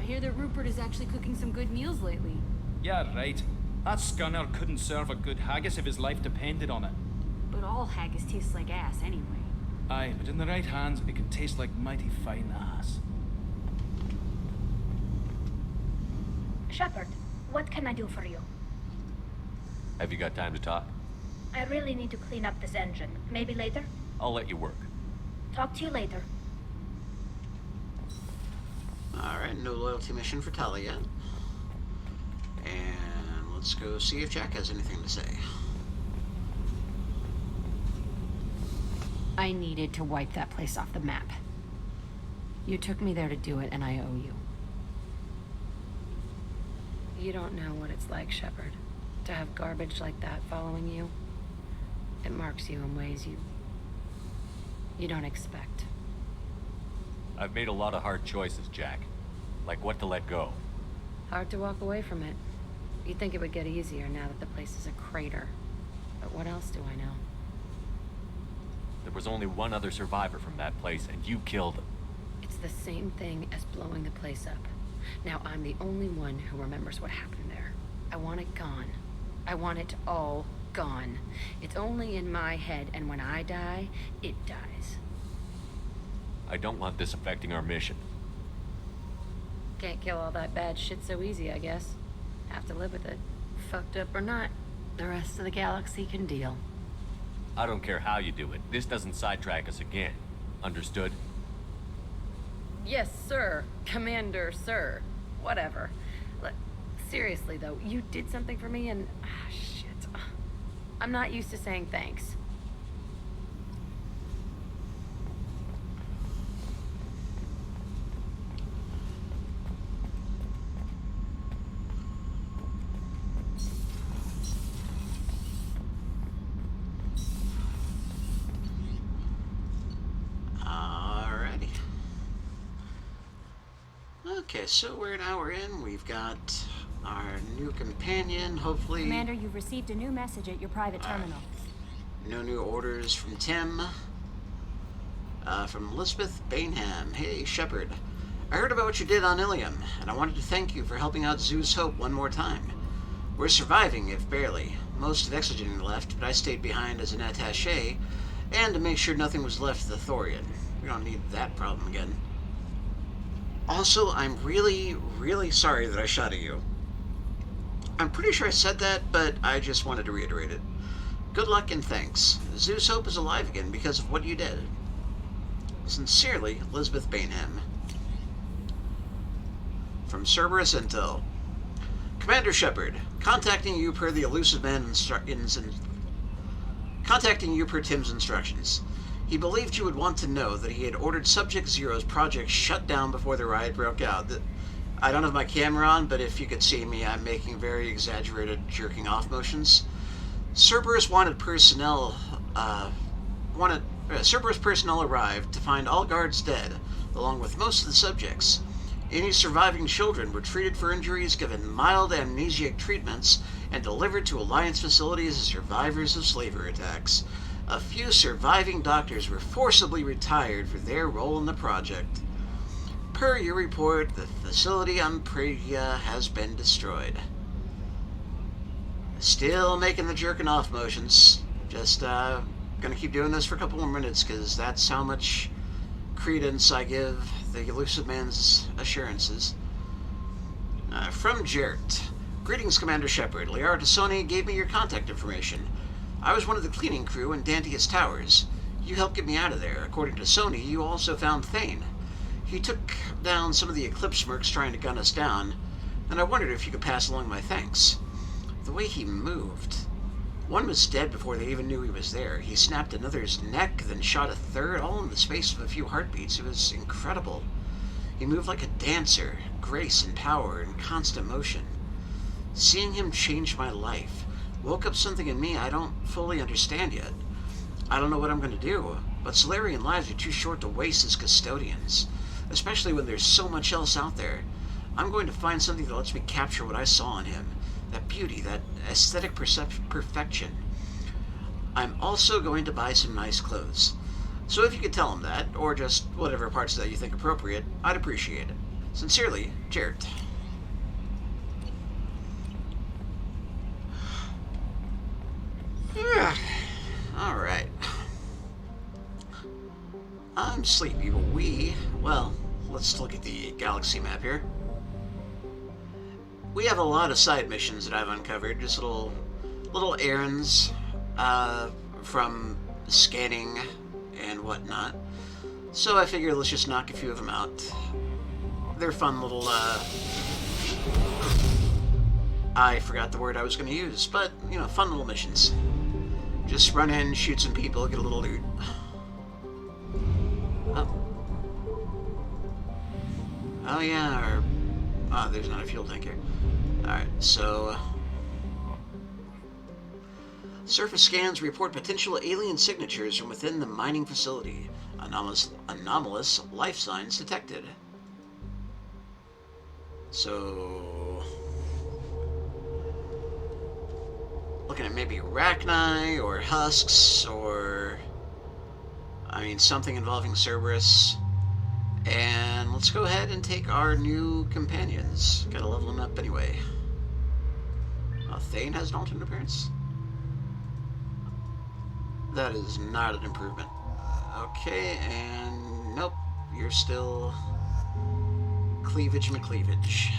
hear that Rupert is actually cooking some good meals lately. Yeah, right. That scunner couldn't serve a good haggis if his life depended on it. But all haggis tastes like ass anyway. Aye, but in the right hands, it can taste like mighty fine ass. Shepard, what can I do for you? Have you got time to talk? I really need to clean up this engine. Maybe later? I'll let you work. Talk to you later. Alright, no loyalty mission for Talia. And let's go see if Jack has anything to say. I needed to wipe that place off the map. You took me there to do it, and I owe you. You don't know what it's like, Shepard, to have garbage like that following you. It marks you in ways you don't expect. I've made a lot of hard choices, Jack. Like what to let go. Hard to walk away from it. You'd think it would get easier now that the place is a crater. But what else do I know? There was only one other survivor from that place, and you killed him. It's the same thing as blowing the place up. Now I'm the only one who remembers what happened there. I want it gone. I want it all gone. It's only in my head, and when I die, it dies. I don't want this affecting our mission. Can't kill all that bad shit so easy, I guess. Have to live with it. Fucked up or not, the rest of the galaxy can deal. I don't care how you do it. This doesn't sidetrack us again. Understood? Yes, sir. Commander, sir. Whatever. Seriously, though, you did something for me and... shit. I'm not used to saying thanks. Alrighty. Okay, so we're an hour in. We've got our new companion, hopefully. Commander, you've received a new message at your private terminal. No new orders from Tim. From Elizabeth Bainham. Hey, Shepard. I heard about what you did on Ilium, and I wanted to thank you for helping out Zeus Hope one more time. We're surviving, if barely. Most of Exogen left, but I stayed behind as an attaché, and to make sure nothing was left of the Thorian. We don't need that problem again. Also, I'm really, really sorry that I shot at you. I'm pretty sure I said that, but I just wanted to reiterate it. Good luck and thanks. Zeus Hope is alive again because of what you did. Sincerely, Elizabeth Bainham. From Cerberus Intel. Commander Shepard, contacting you per the elusive man contacting you per Tim's instructions. He believed you would want to know that he had ordered Subject Zero's project shut down before the riot broke out. I don't have my camera on, but if you could see me, I'm making very exaggerated jerking off motions. Cerberus personnel arrived to find all guards dead, along with most of the subjects. Any surviving children were treated for injuries, given mild amnesiac treatments, and delivered to Alliance facilities as survivors of slavery attacks. A few surviving doctors were forcibly retired for their role in the project. Per your report, the facility on Pragia has been destroyed. Still making the jerking off motions. Just gonna keep doing this for a couple more minutes, because that's how much credence I give the elusive man's assurances. From Jarrett. Greetings, Commander Shepard. Liara Tassoni gave me your contact information. I was one of the cleaning crew in Dantius Towers. You helped get me out of there. According to Sony, you also found Thane. He took down some of the Eclipse mercs trying to gun us down, and I wondered if you could pass along my thanks. The way he moved. One was dead before they even knew he was there. He snapped another's neck, then shot a third, all in the space of a few heartbeats. It was incredible. He moved like a dancer, grace and power and constant motion. Seeing him changed my life. Woke up something in me I don't fully understand yet. I don't know what I'm going to do, but Solarian lives are too short to waste as custodians, especially when there's so much else out there. I'm going to find something that lets me capture what I saw in him. That beauty, that aesthetic perfection. I'm also going to buy some nice clothes. So if you could tell him that, or just whatever parts of that you think appropriate, I'd appreciate it. Sincerely, Jarrett. Alright. I'm sleepy, but let's look at the galaxy map here. We have a lot of side missions that I've uncovered, just little errands from scanning and whatnot. So I figure let's just knock a few of them out. They're fun little, I forgot the word I was going to use, but, you know, fun little missions. Just run in, shoot some people, get a little loot. Oh yeah, there's not a fuel tank here. Alright, so... surface scans report potential alien signatures from within the mining facility. Anomalous life signs detected. So... looking at maybe Arachni, or Husks, or... something involving Cerberus. And let's go ahead and take our new companions. Gotta level them up anyway. Thane has an alternate appearance? That is not an improvement. Okay, and nope, you're still Cleavage McCleavage.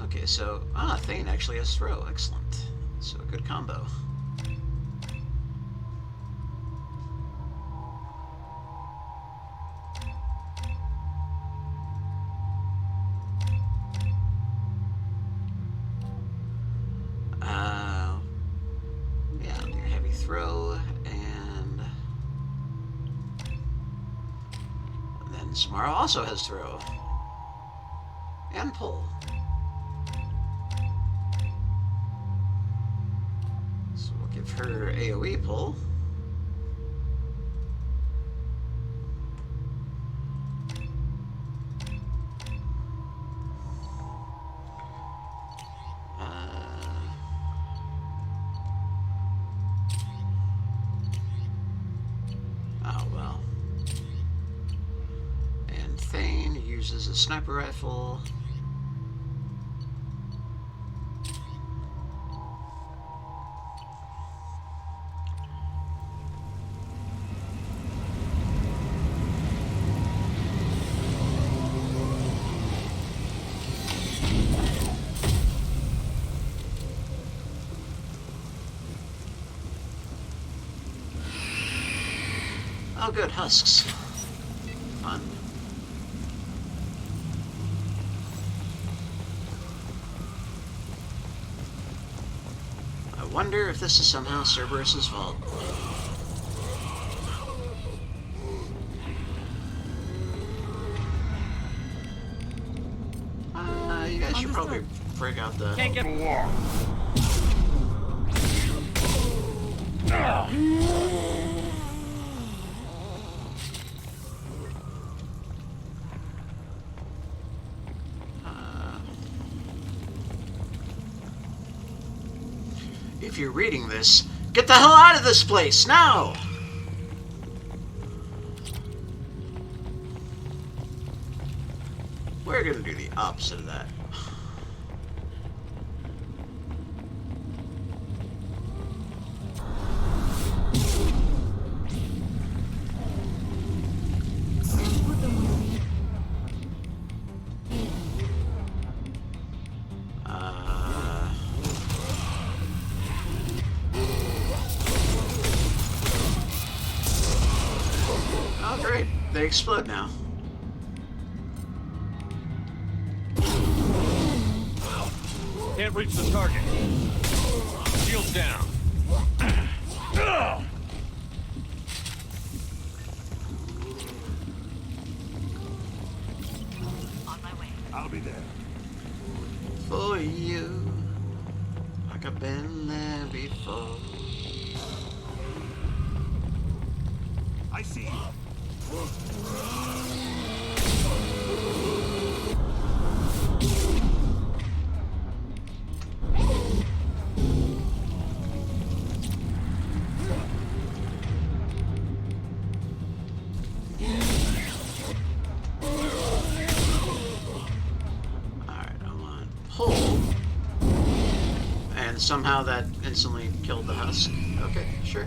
Okay, so, Thane actually has throw, excellent. So, a good combo. throw, and then Samara also has throw. And pull. So we'll give her AoE pull. Oh well. And Thane uses a sniper rifle. Oh good, husks. Fun. I wonder if this is somehow Cerberus's fault. You guys should probably break out the... Can't get along. If you're reading this, get the hell out of this place, now! We're gonna do the opposite of that. Oh great, they explode now. Can't reach the target. Shields down. On my way. I'll be there. For you, like I've been there before. I see you. Alright, I'm on pull. And somehow that instantly killed the husk. Okay, sure.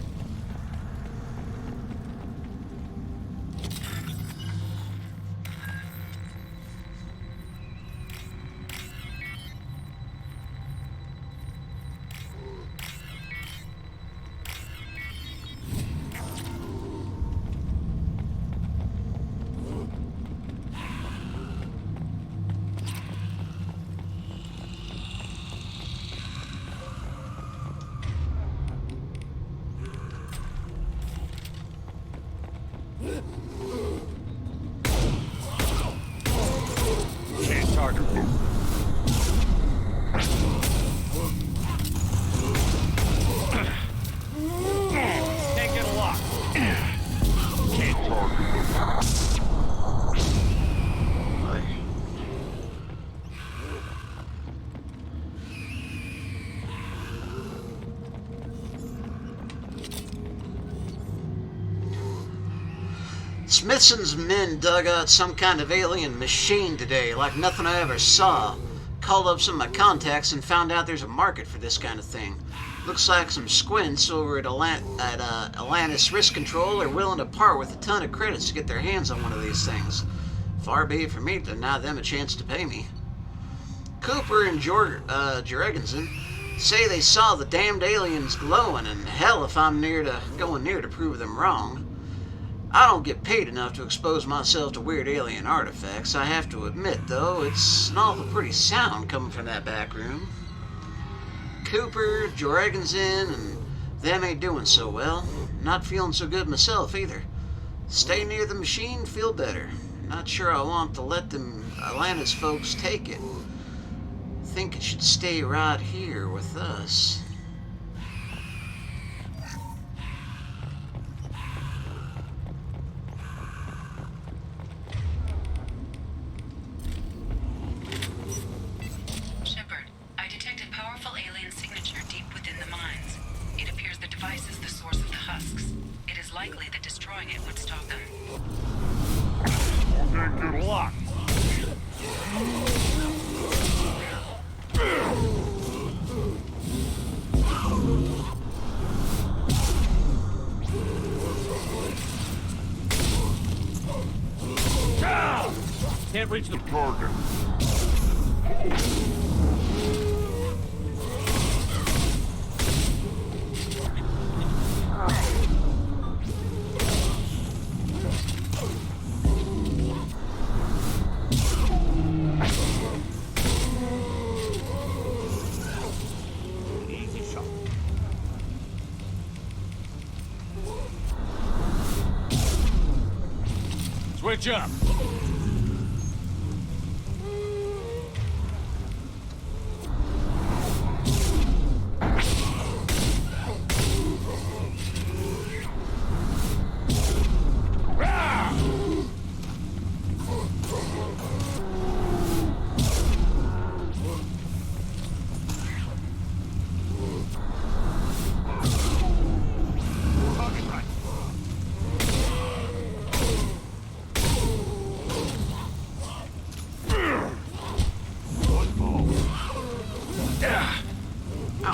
Change target. Can't get a lock. Can't target. Smithson's men dug out some kind of alien machine today, like nothing I ever saw. Called up some of my contacts and found out there's a market for this kind of thing. Looks like some squints over at Atlantis Risk Control are willing to part with a ton of credits to get their hands on one of these things. Far be it from me to deny them a chance to pay me. Cooper and Jorgensen say they saw the damned aliens glowing, and hell if I'm going near to prove them wrong. I don't get paid enough to expose myself to weird alien artifacts. I have to admit, though, it's an awful pretty sound coming from that back room. Cooper, Jorgensen, and Them ain't doing so well. Not feeling so good myself either. Stay near the machine, feel better. Not sure I want to let them Atlantis folks take it. Think it should stay right here with us. Shepard, I detected powerful alien signature deep within the mines. It appears the device is the source of the husks. It is likely that destroying it would stop them. Okay, good luck. Can't reach the target. Easy shot. Switch up.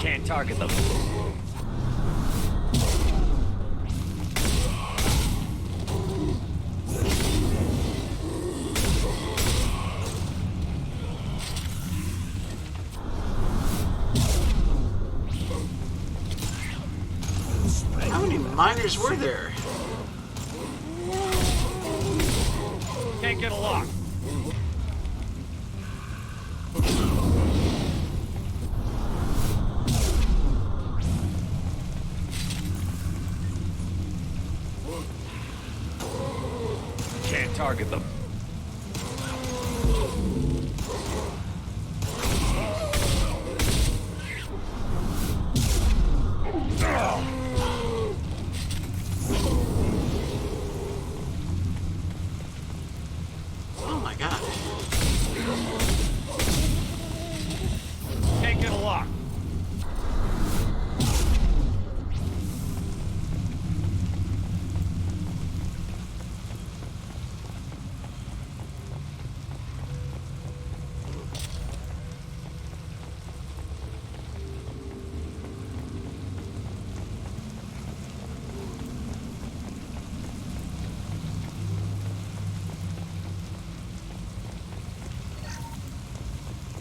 Can't target them. How many miners were there? Can't get a lock. Can't target them. Oh my god. Can't get a lock.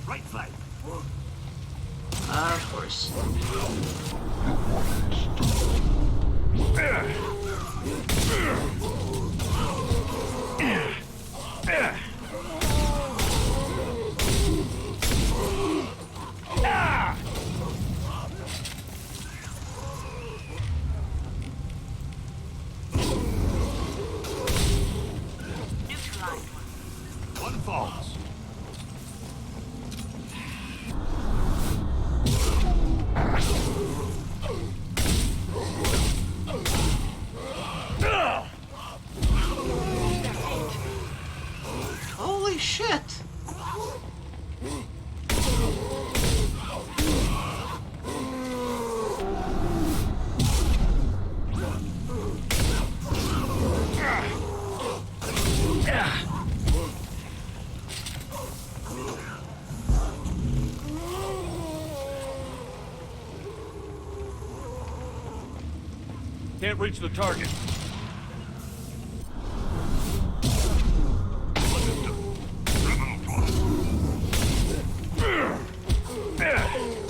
Right flank. Of course. One falls. Holy shit! Can't reach the target.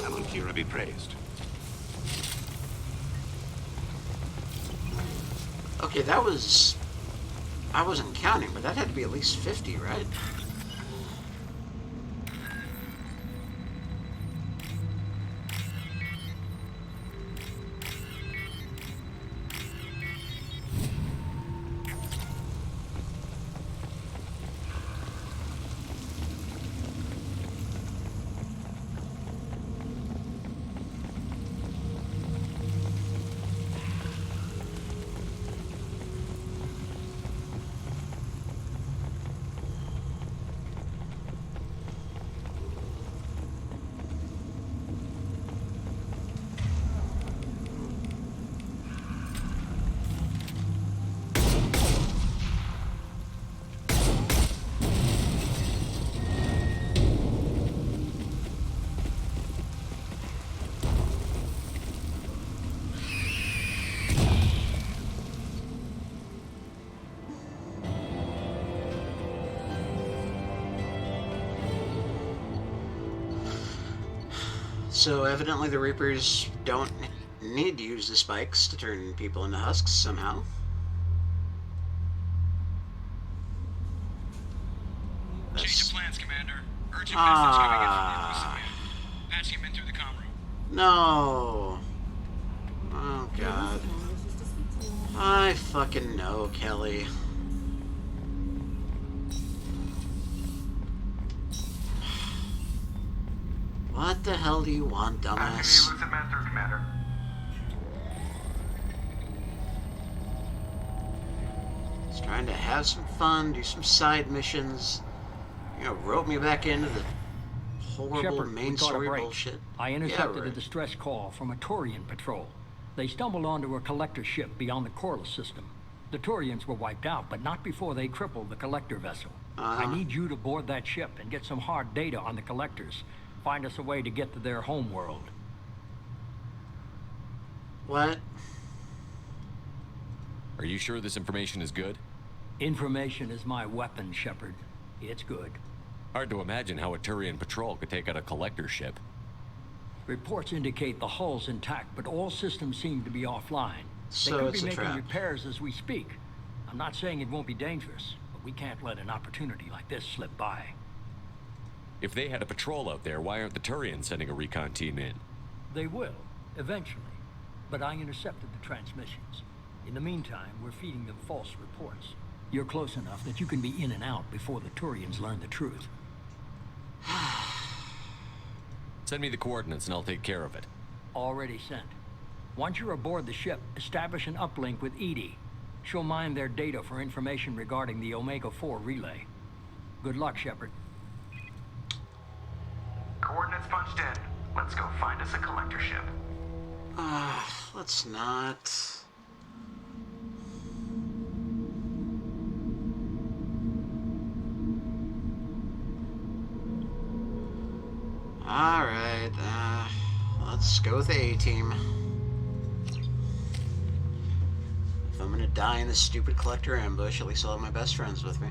Alan be praised. Okay, that was... I wasn't counting, but that had to be at least 50, right? So evidently the Reapers don't need to use the spikes to turn people into husks somehow. Change of plans, Commander. Urgent message coming in from Marco Civil. Patching him in through the comm room. No. Oh, God. I fucking know, Kelly. What the hell do you want, dumbass? Commander. Just trying to have some fun, do some side missions. You know, rope me back into the horrible Shepard, main we got a story break. bullshit. I intercepted yeah, right. a distress call from a Turian patrol. They stumbled onto a collector ship beyond the Corliss system. The Turians were wiped out, but not before they crippled the collector vessel. I need you to board that ship and get some hard data on the collectors. Find us a way to get to their home world. What? Are you sure this information is good? Information is my weapon, Shepard. It's good. Hard to imagine how a Turian patrol could take out a collector ship. Reports indicate the hull's intact, but all systems seem to be offline. So they could it's be a making trap. repairs as we speak. I'm not saying it won't be dangerous, but we can't let an opportunity like this slip by. If they had a patrol out there, why aren't the Turians sending a recon team in? They will, eventually. But I intercepted the transmissions. In the meantime, we're feeding them false reports. You're close enough that you can be in and out before the Turians learn the truth. Send me the coordinates and I'll take care of it. Already sent. Once you're aboard the ship, establish an uplink with Edie. She'll mine their data for information regarding the Omega-4 relay. Good luck, Shepard. Coordinates punched in. Let's go find us a collector ship. Let's not. Alright, let's go with the A-team. If I'm gonna die in this stupid collector ambush, at least I'll have my best friends with me.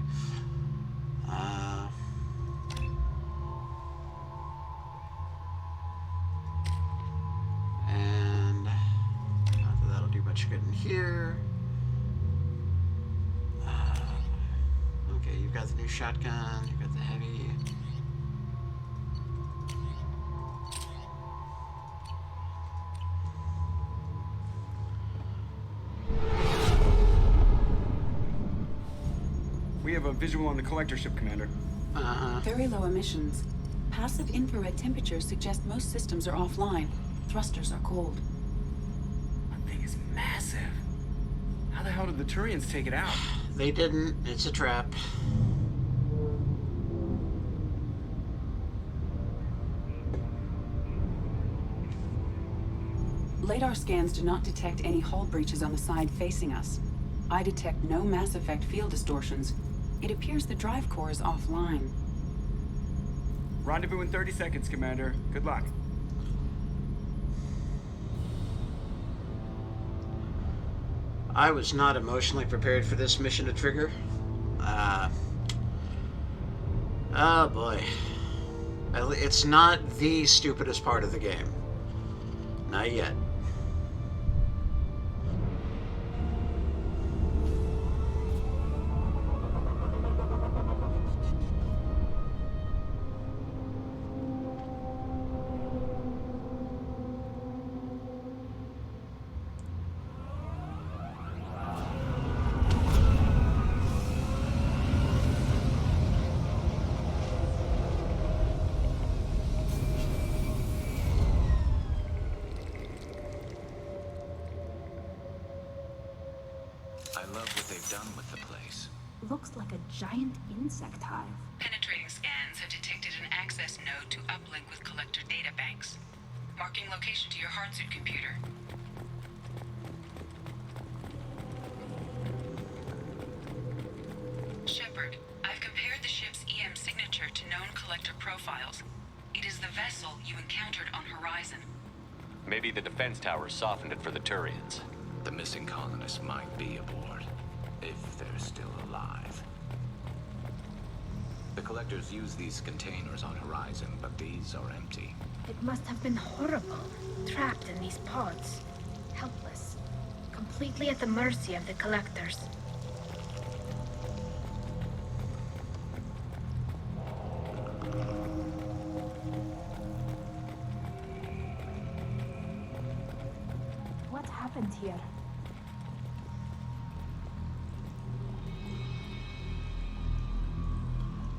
And not that that'll do much good in here. Okay, you've got the new shotgun, you've got the heavy. We have a visual on the collector ship, Commander. Very low emissions. Passive infrared temperatures suggest most systems are offline. Thrusters are cold. That thing is massive. How the hell did the Turians take it out? They didn't. It's a trap. Radar scans do not detect any hull breaches on the side facing us. I detect no Mass Effect field distortions. It appears the drive core is offline. Rendezvous in 30 seconds, Commander. Good luck. I was not emotionally prepared for this mission to trigger. Oh boy. It's not the stupidest part of the game. Not yet. I love what they've done with the place. Looks like a giant insect hive. Penetrating scans have detected an access node to uplink with collector data banks. Marking location to your hardsuit computer. Shepard, I've compared the ship's EM signature to known collector profiles. It is the vessel you encountered on Horizon. Maybe the defense towers softened it for the Turians. The missing colonists might be aboard, if they're still alive. The collectors use these containers on Horizon, but these are empty. It must have been horrible, trapped in these pods, helpless, completely at the mercy of the collectors. What happened here?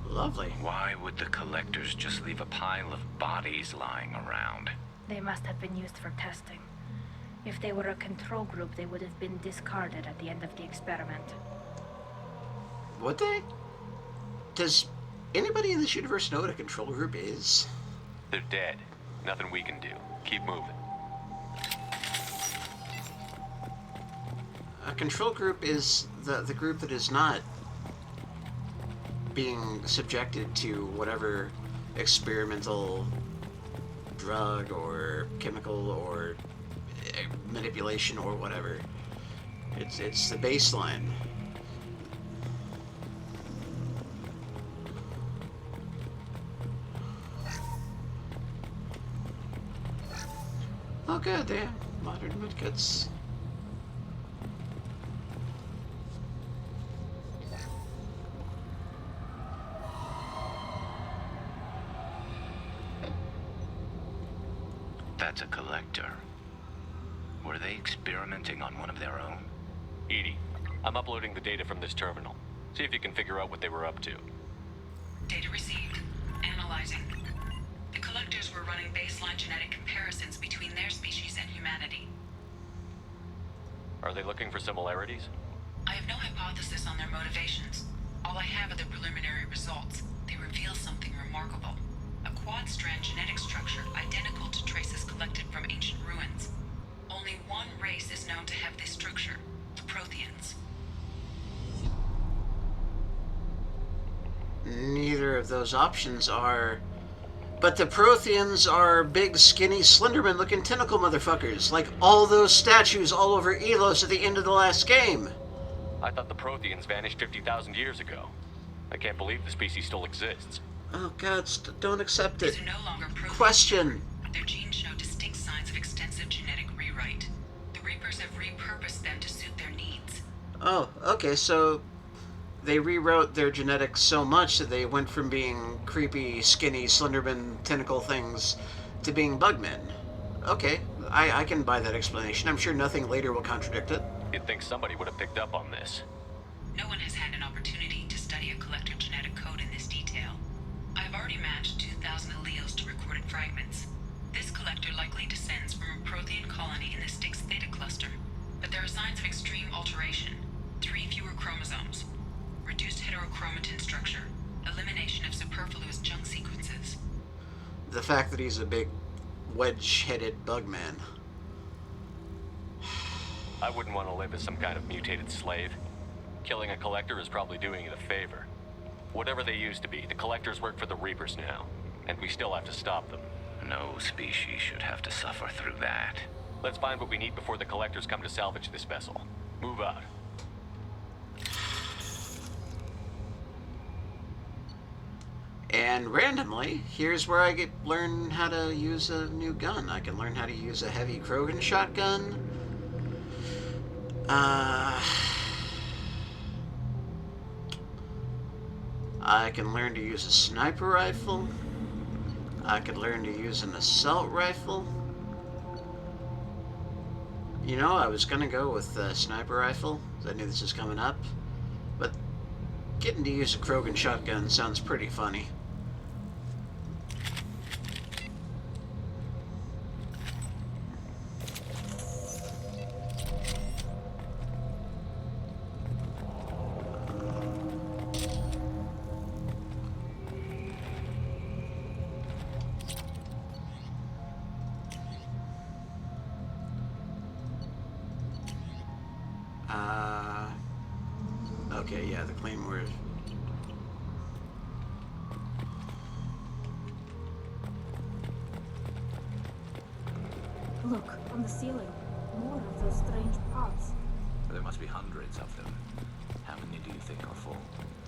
Lovely. Why would the collectors just leave a pile of bodies lying around? They must have been used for testing. If they were a control group, they would have been discarded at the end of the experiment. Would they? Does anybody in this universe know what a control group is? They're dead. Nothing we can do. Keep moving. A control group is the group that is not being subjected to whatever experimental drug or chemical or manipulation or whatever. It's the baseline. Oh good, yeah. Modern medkits. That's a collector. Were they experimenting on one of their own? Edie, I'm uploading the data from this terminal. See if you can figure out what they were up to. Data received. Analyzing. The collectors were running baseline genetic comparisons between their species and humanity. Are they looking for similarities? I have no hypothesis on their motivations. All I have are the preliminary results. They reveal something remarkable. A quad-strand genetic structure identical to traces collected from ancient ruins. Only one race is known to have this structure, the Protheans. Neither of those options are... But the Protheans are big, skinny, Slenderman-looking tentacle motherfuckers, like all those statues all over Elos at the end of the last game. I thought the Protheans vanished 50,000 years ago. I can't believe the species still exists. Oh god, don't accept it. These are no longer Protheans. Question. Their genes show distinct signs of extensive genetic rewrite. The Reapers have repurposed them to suit their needs. Oh, okay, so they rewrote their genetics so much that they went from being creepy, skinny, Slenderman tentacle things to being bugmen. Okay, I can buy that explanation. I'm sure nothing later will contradict it. You'd think somebody would have picked up on this. No one has had an opportunity to study a collector genetic code in this detail. I've already matched 2,000 alleles to recorded fragments. This collector likely descends from a Prothean colony in the Styx Theta cluster, but there are signs of extreme alteration. 3 fewer chromosomes, reduced heterochromatin structure, elimination of superfluous junk sequences. The fact that he's a big, wedge-headed bugman. I wouldn't want to live as some kind of mutated slave. Killing a collector is probably doing it a favor. Whatever they used to be, the collectors work for the Reapers now, and we still have to stop them. No species should have to suffer through that. Let's find what we need before the collectors come to salvage this vessel. Move out. And randomly, here's where I learn how to use a new gun. I can learn how to use a heavy Krogan shotgun. I can learn to use a sniper rifle. I could learn to use an assault rifle. You know, I was gonna go with the sniper rifle, because I knew this was coming up. But getting to use a Krogan shotgun sounds pretty funny. Okay, yeah, the claymore. Look, on the ceiling. More of those strange pods. There must be hundreds of them. How many do you think are full?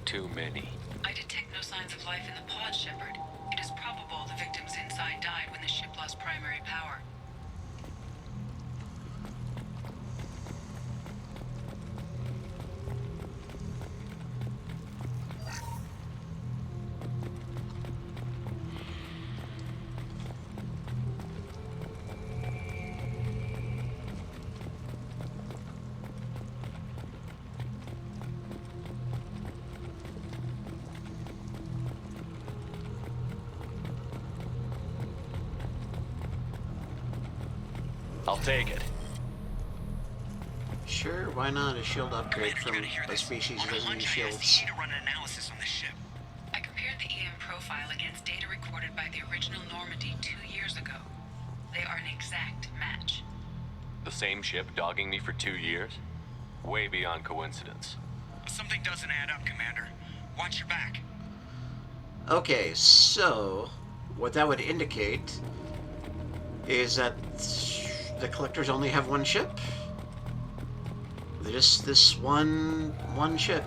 Too many. I detect no signs of life in the pod, Shepard. It is probable the victims inside died when the ship lost primary power. I'll take it. Sure, why not? A shield upgrade from a species that doesn't use shields. to run an analysis on this ship. I compared the EM profile against data recorded by the original Normandy 2 years ago. They are an exact match. The same ship dogging me for 2 years? Way beyond coincidence. Something doesn't add up, Commander. Watch your back. Okay, so what that would indicate is that the collectors only have one ship. Just this one ship.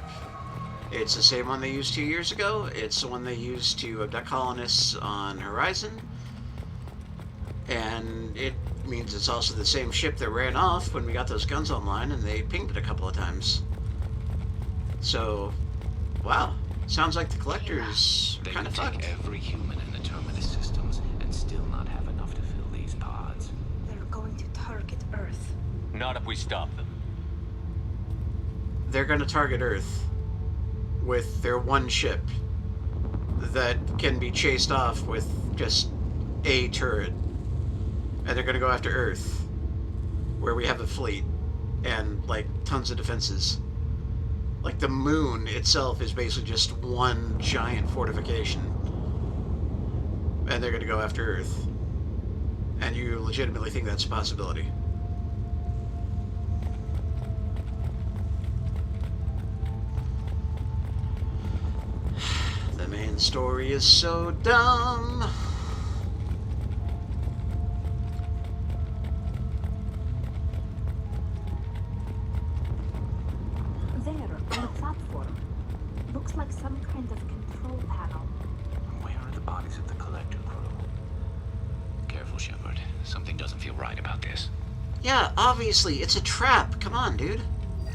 It's the same one they used 2 years ago. It's the one they used to abduct colonists on Horizon. And it means it's also the same ship that ran off when we got those guns online and they pinged it a couple of times. So, wow. Sounds like the collectors are kind of fucked. Take every human in the Terminus systems and still not have enough to fill these pods. They're going to target Earth. Not if we stop them. They're going to target Earth with their one ship that can be chased off with just a turret. And they're going to go after Earth, where we have a fleet and, like, tons of defenses. Like, the moon itself is basically just one giant fortification. And they're going to go after Earth. And you legitimately think that's a possibility? The main story is so dumb. There, on the platform. Looks like some kind of control panel. Where are the bodies of the collector crew? Careful, Shepard. Something doesn't feel right about this. Yeah, obviously, it's a trap. Come on, dude.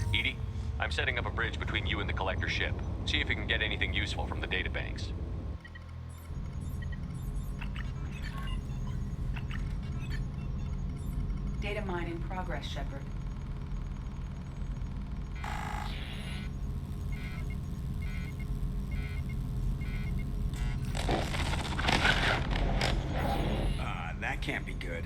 Edie, I'm setting up a bridge between you and the collector ship. See if you can get anything useful from the databanks. Data mine in progress, Shepard. That can't be good.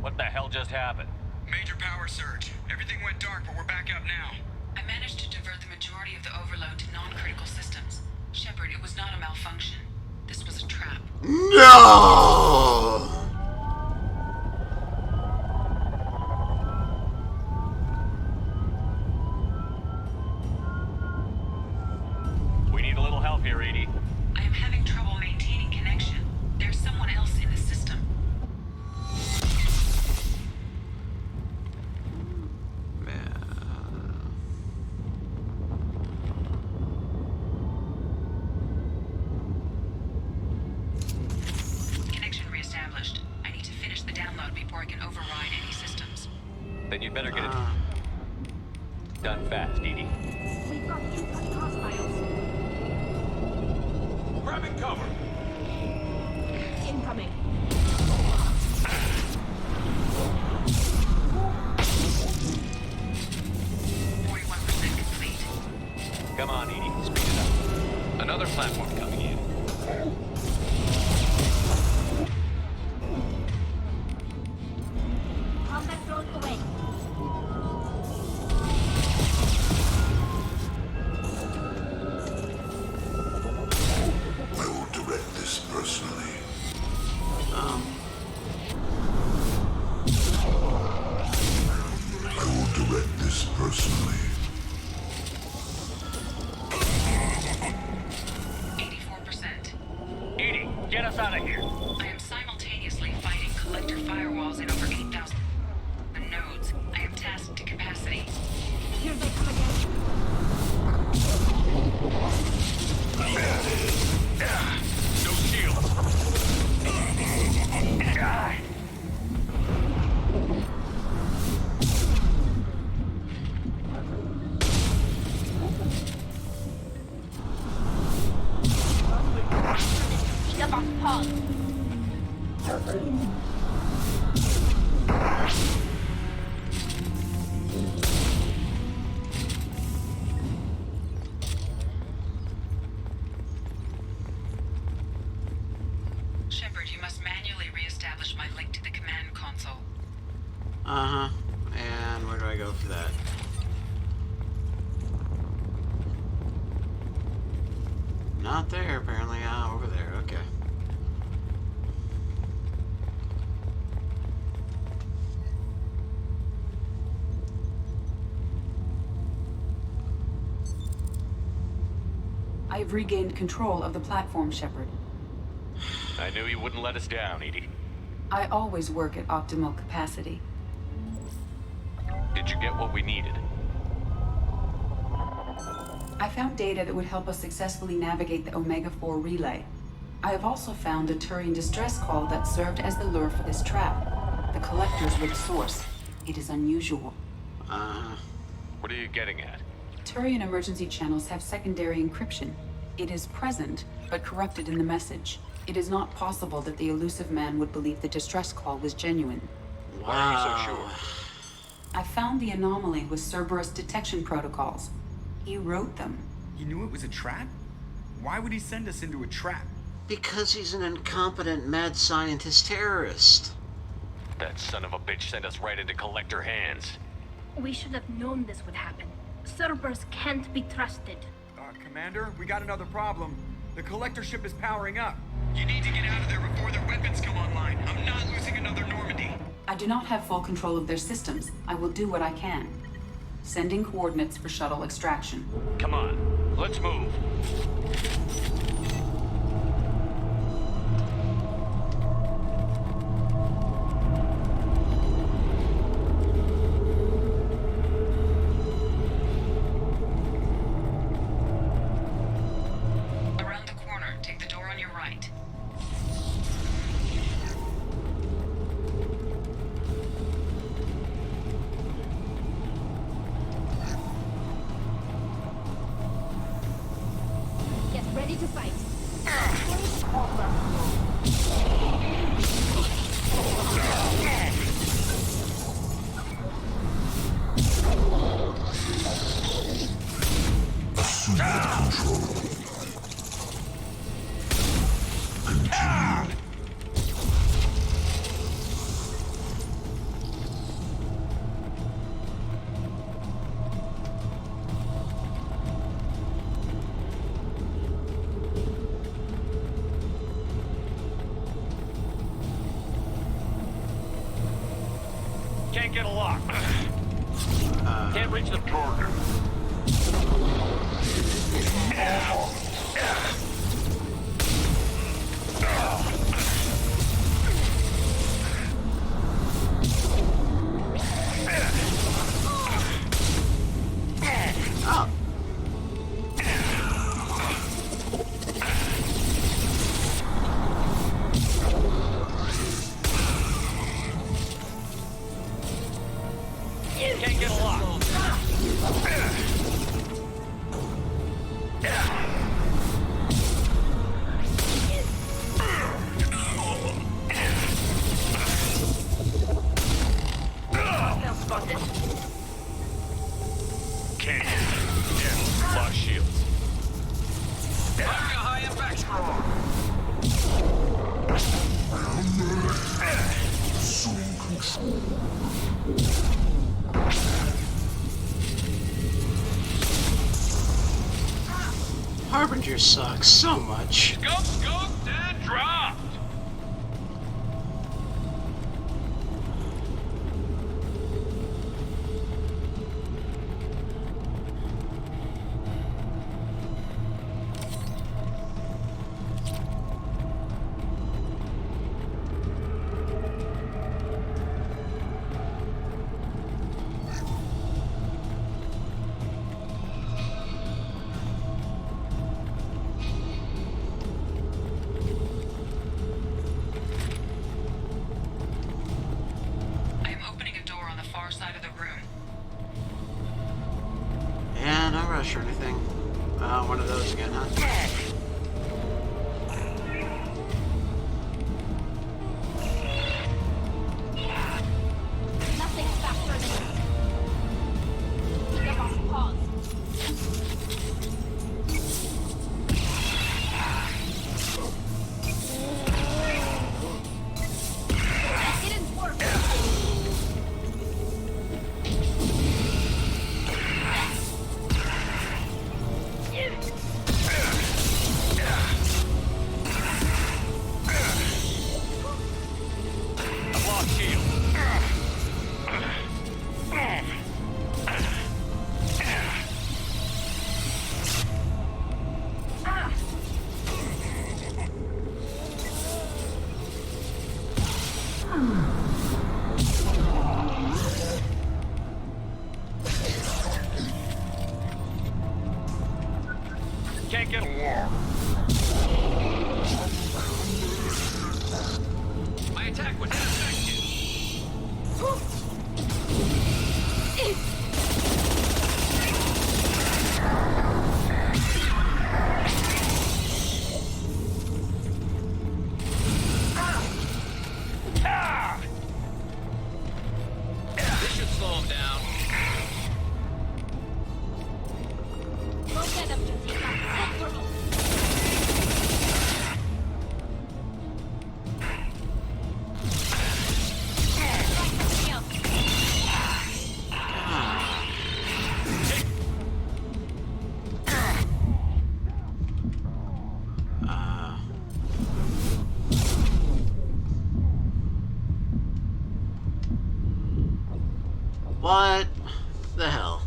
What the hell just happened? Major power surge. Everything went dark, but we're back up now. I managed to divert the majority of the overload to non-critical systems. Shepard, it was not a malfunction. This was a trap. No! We need a little help here, Edie. I am having trouble maintaining connection. There's someone else in the system. Connection reestablished. I need to finish the download before I can override any systems. Then you'd better get it done fast, Edie. We've got impact hostiles. Grabbing cover. Incoming. Come on, Edie. Speed it up. Another platform coming in. Combat drone away. I will direct Shepard, you must manually re-establish my link to the command console. Uh-huh. And where do I go for that? Not there, apparently. Ah, over there. Okay. I've regained control of the platform, Shepard. I knew you wouldn't let us down, Edie. I always work at optimal capacity. Did you get what we needed? I found data that would help us successfully navigate the Omega-4 relay. I have also found a Turian distress call that served as the lure for this trap. The collectors were the source. It is unusual. What are you getting at? Turian emergency channels have secondary encryption. It is present, but corrupted in the message. It is not possible that the elusive man would believe the distress call was genuine. Why are you so sure? I found the anomaly with Cerberus detection protocols. He wrote them. He knew it was a trap? Why would he send us into a trap? Because he's an incompetent mad scientist terrorist. That son of a bitch sent us right into collector hands. We should have known this would happen. Cerberus can't be trusted. Commander, we got another problem. The collector ship is powering up. You need to get out of there before their weapons come online. I'm not losing another Normandy. I do not have full control of their systems. I will do what I can. Sending coordinates for shuttle extraction. Come on, let's move. Around the corner, take the door on your right. Get ready to fight. Can't get a lock. Can't reach the door. Can't get a lock. Can't. Yeah, lost shields. Fire a high impact scroll. Harbinger sucks so much. Scoped and dropped. I am opening a door on the far side of the room. Yeah, no rush or anything. One of those again, huh? Can't get along. My attack was ineffective. This should slow him down. Go get him, Jessica. Good girl. What the hell?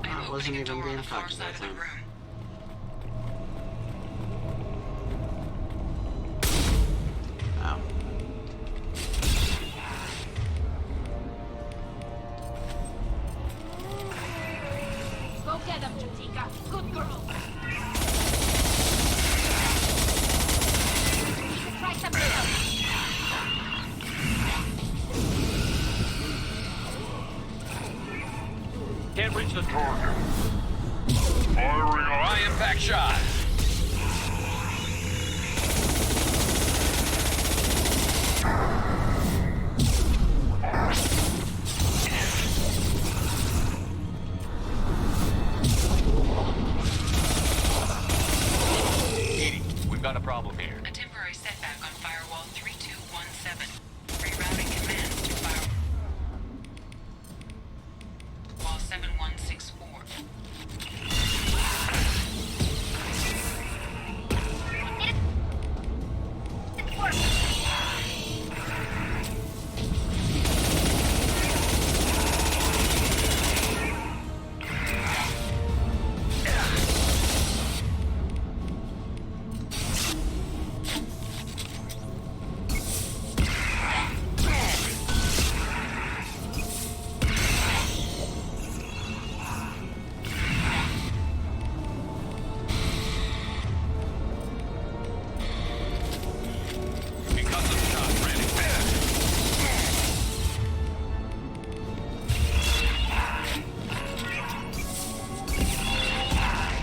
That wasn't even being affected, I think. Oh. Go get him, Jessica. Good girl. Try something else. Can't reach the target. Firing a high impact shot. Edie, we've got a problem here. A temporary setback on firewall 3217. Rerouting commands to firewall 7164.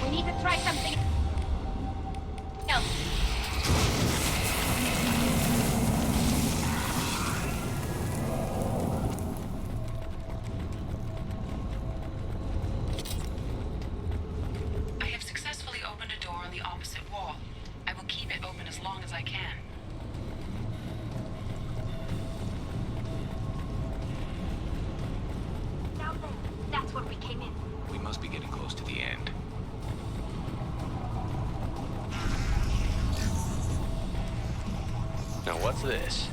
We need to try something else. I have successfully opened a door on the opposite wall. I will keep it open as long as I can. Now then, that's where we came in. We must be getting close to the end. Now what's this?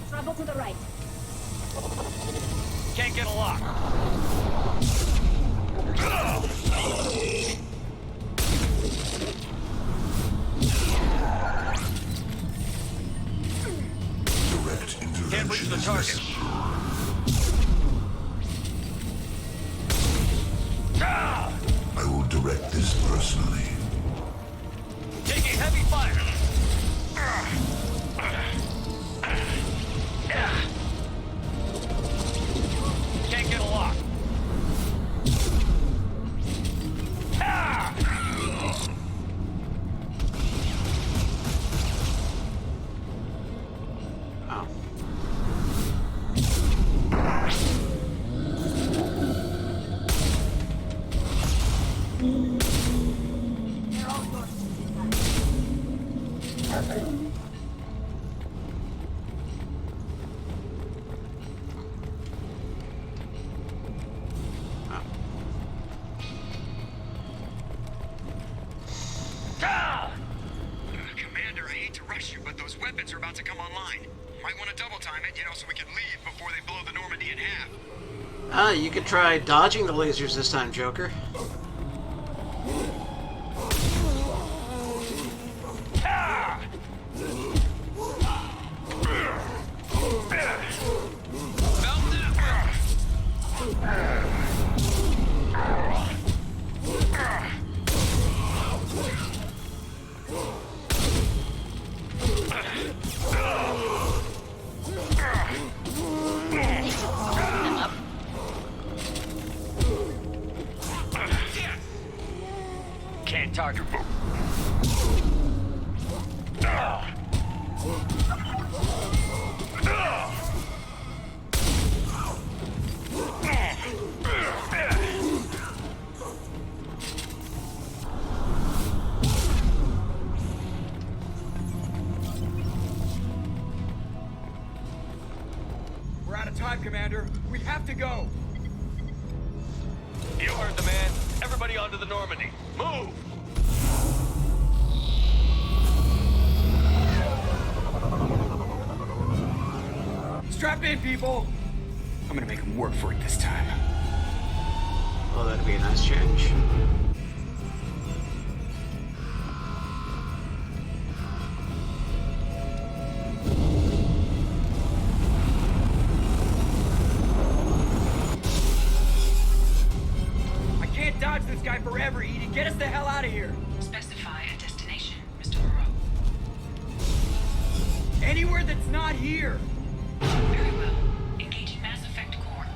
Trouble to the right. Can't get a lock. Direct intervention Can't reach the is target. necessary. I will direct this personally. Taking heavy fire. Can't get a lock. Oh. rush you, but those weapons are about to come online. Might want to double time it, so we can leave before they blow the Normandy in half. You could try dodging the lasers this time, Joker. Can't target. We're out of time, Commander. We have to go. You heard the man. Everybody onto the Normandy. Move! Strap in, people! I'm gonna make them work for it this time. Well, that'd be a nice change. I can't dodge this guy forever, Edie. Get us the hell out of here. Specify a destination, Mr. Moreau. Anywhere that's not here. Very well. Engaging Mass Effect core.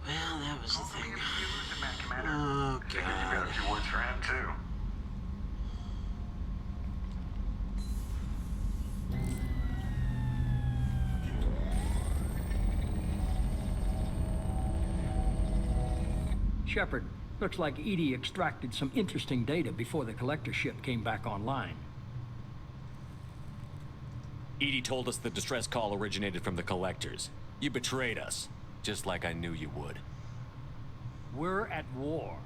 Well, that was the thing. Oh, God. You got a few words for him, too. Shepard, looks like Edie extracted some interesting data before the collector ship came back online. Edie told us the distress call originated from the collectors. You betrayed us, just like I knew you would. We're at war.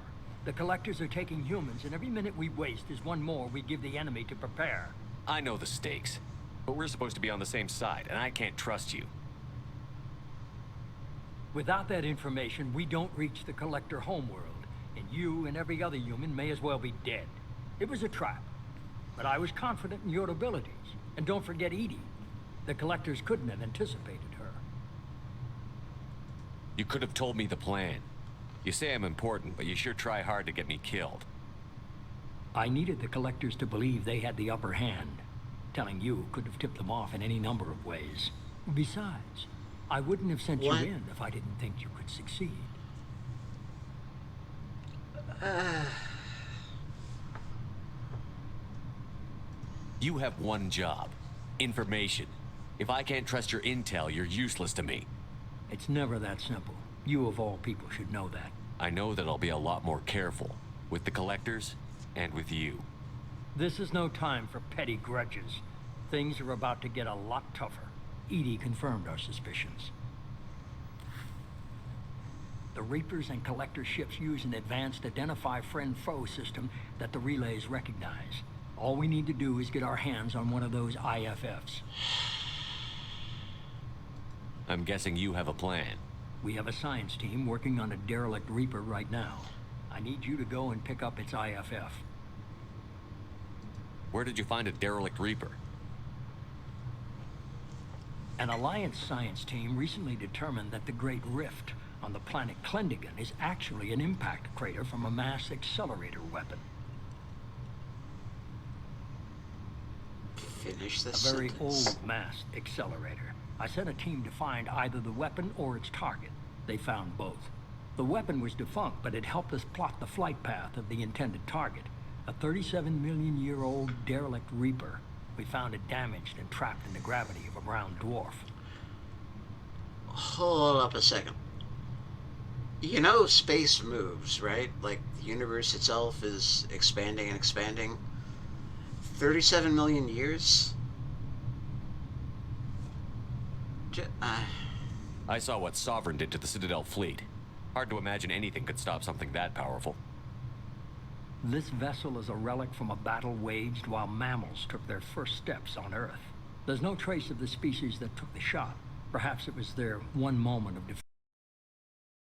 The collectors are taking humans, and every minute we waste is one more we give the enemy to prepare. I know the stakes, but we're supposed to be on the same side, and I can't trust you. Without that information, we don't reach the collector homeworld, and you and every other human may as well be dead. It was a trap, but I was confident in your abilities. And don't forget Edie. The collectors couldn't have anticipated her. You could have told me the plan. You say I'm important, but you sure try hard to get me killed. I needed the collectors to believe they had the upper hand. Telling you could have tipped them off in any number of ways. Besides, I wouldn't have sent you in if I didn't think you could succeed. You have one job. Information. If I can't trust your intel, you're useless to me. It's never that simple. You of all people should know that. I know that I'll be a lot more careful. With the collectors, and with you. This is no time for petty grudges. Things are about to get a lot tougher. Edie confirmed our suspicions. The Reapers and Collector ships use an advanced identify friend-foe system that the relays recognize. All we need to do is get our hands on one of those IFFs. I'm guessing you have a plan. We have a science team working on a derelict Reaper right now. I need you to go and pick up its IFF. Where did you find a derelict Reaper? An Alliance science team recently determined that the Great Rift on the planet Klendigan is actually an impact crater from a mass accelerator weapon. Finish this A very sentence. old mass accelerator. I sent a team to find either the weapon or its target. They found both. The weapon was defunct, but it helped us plot the flight path of the intended target. A 37-million-year-old derelict Reaper. We found it damaged and trapped in the gravity of a brown dwarf. Hold up a second. You know space moves, right? Like, the universe itself is expanding and expanding. 37 million years? I saw what Sovereign did to the Citadel fleet. Hard to imagine anything could stop something that powerful. This vessel is a relic from a battle waged while mammals took their first steps on Earth. There's no trace of the species that took the shot. Perhaps it was their one moment of defeat.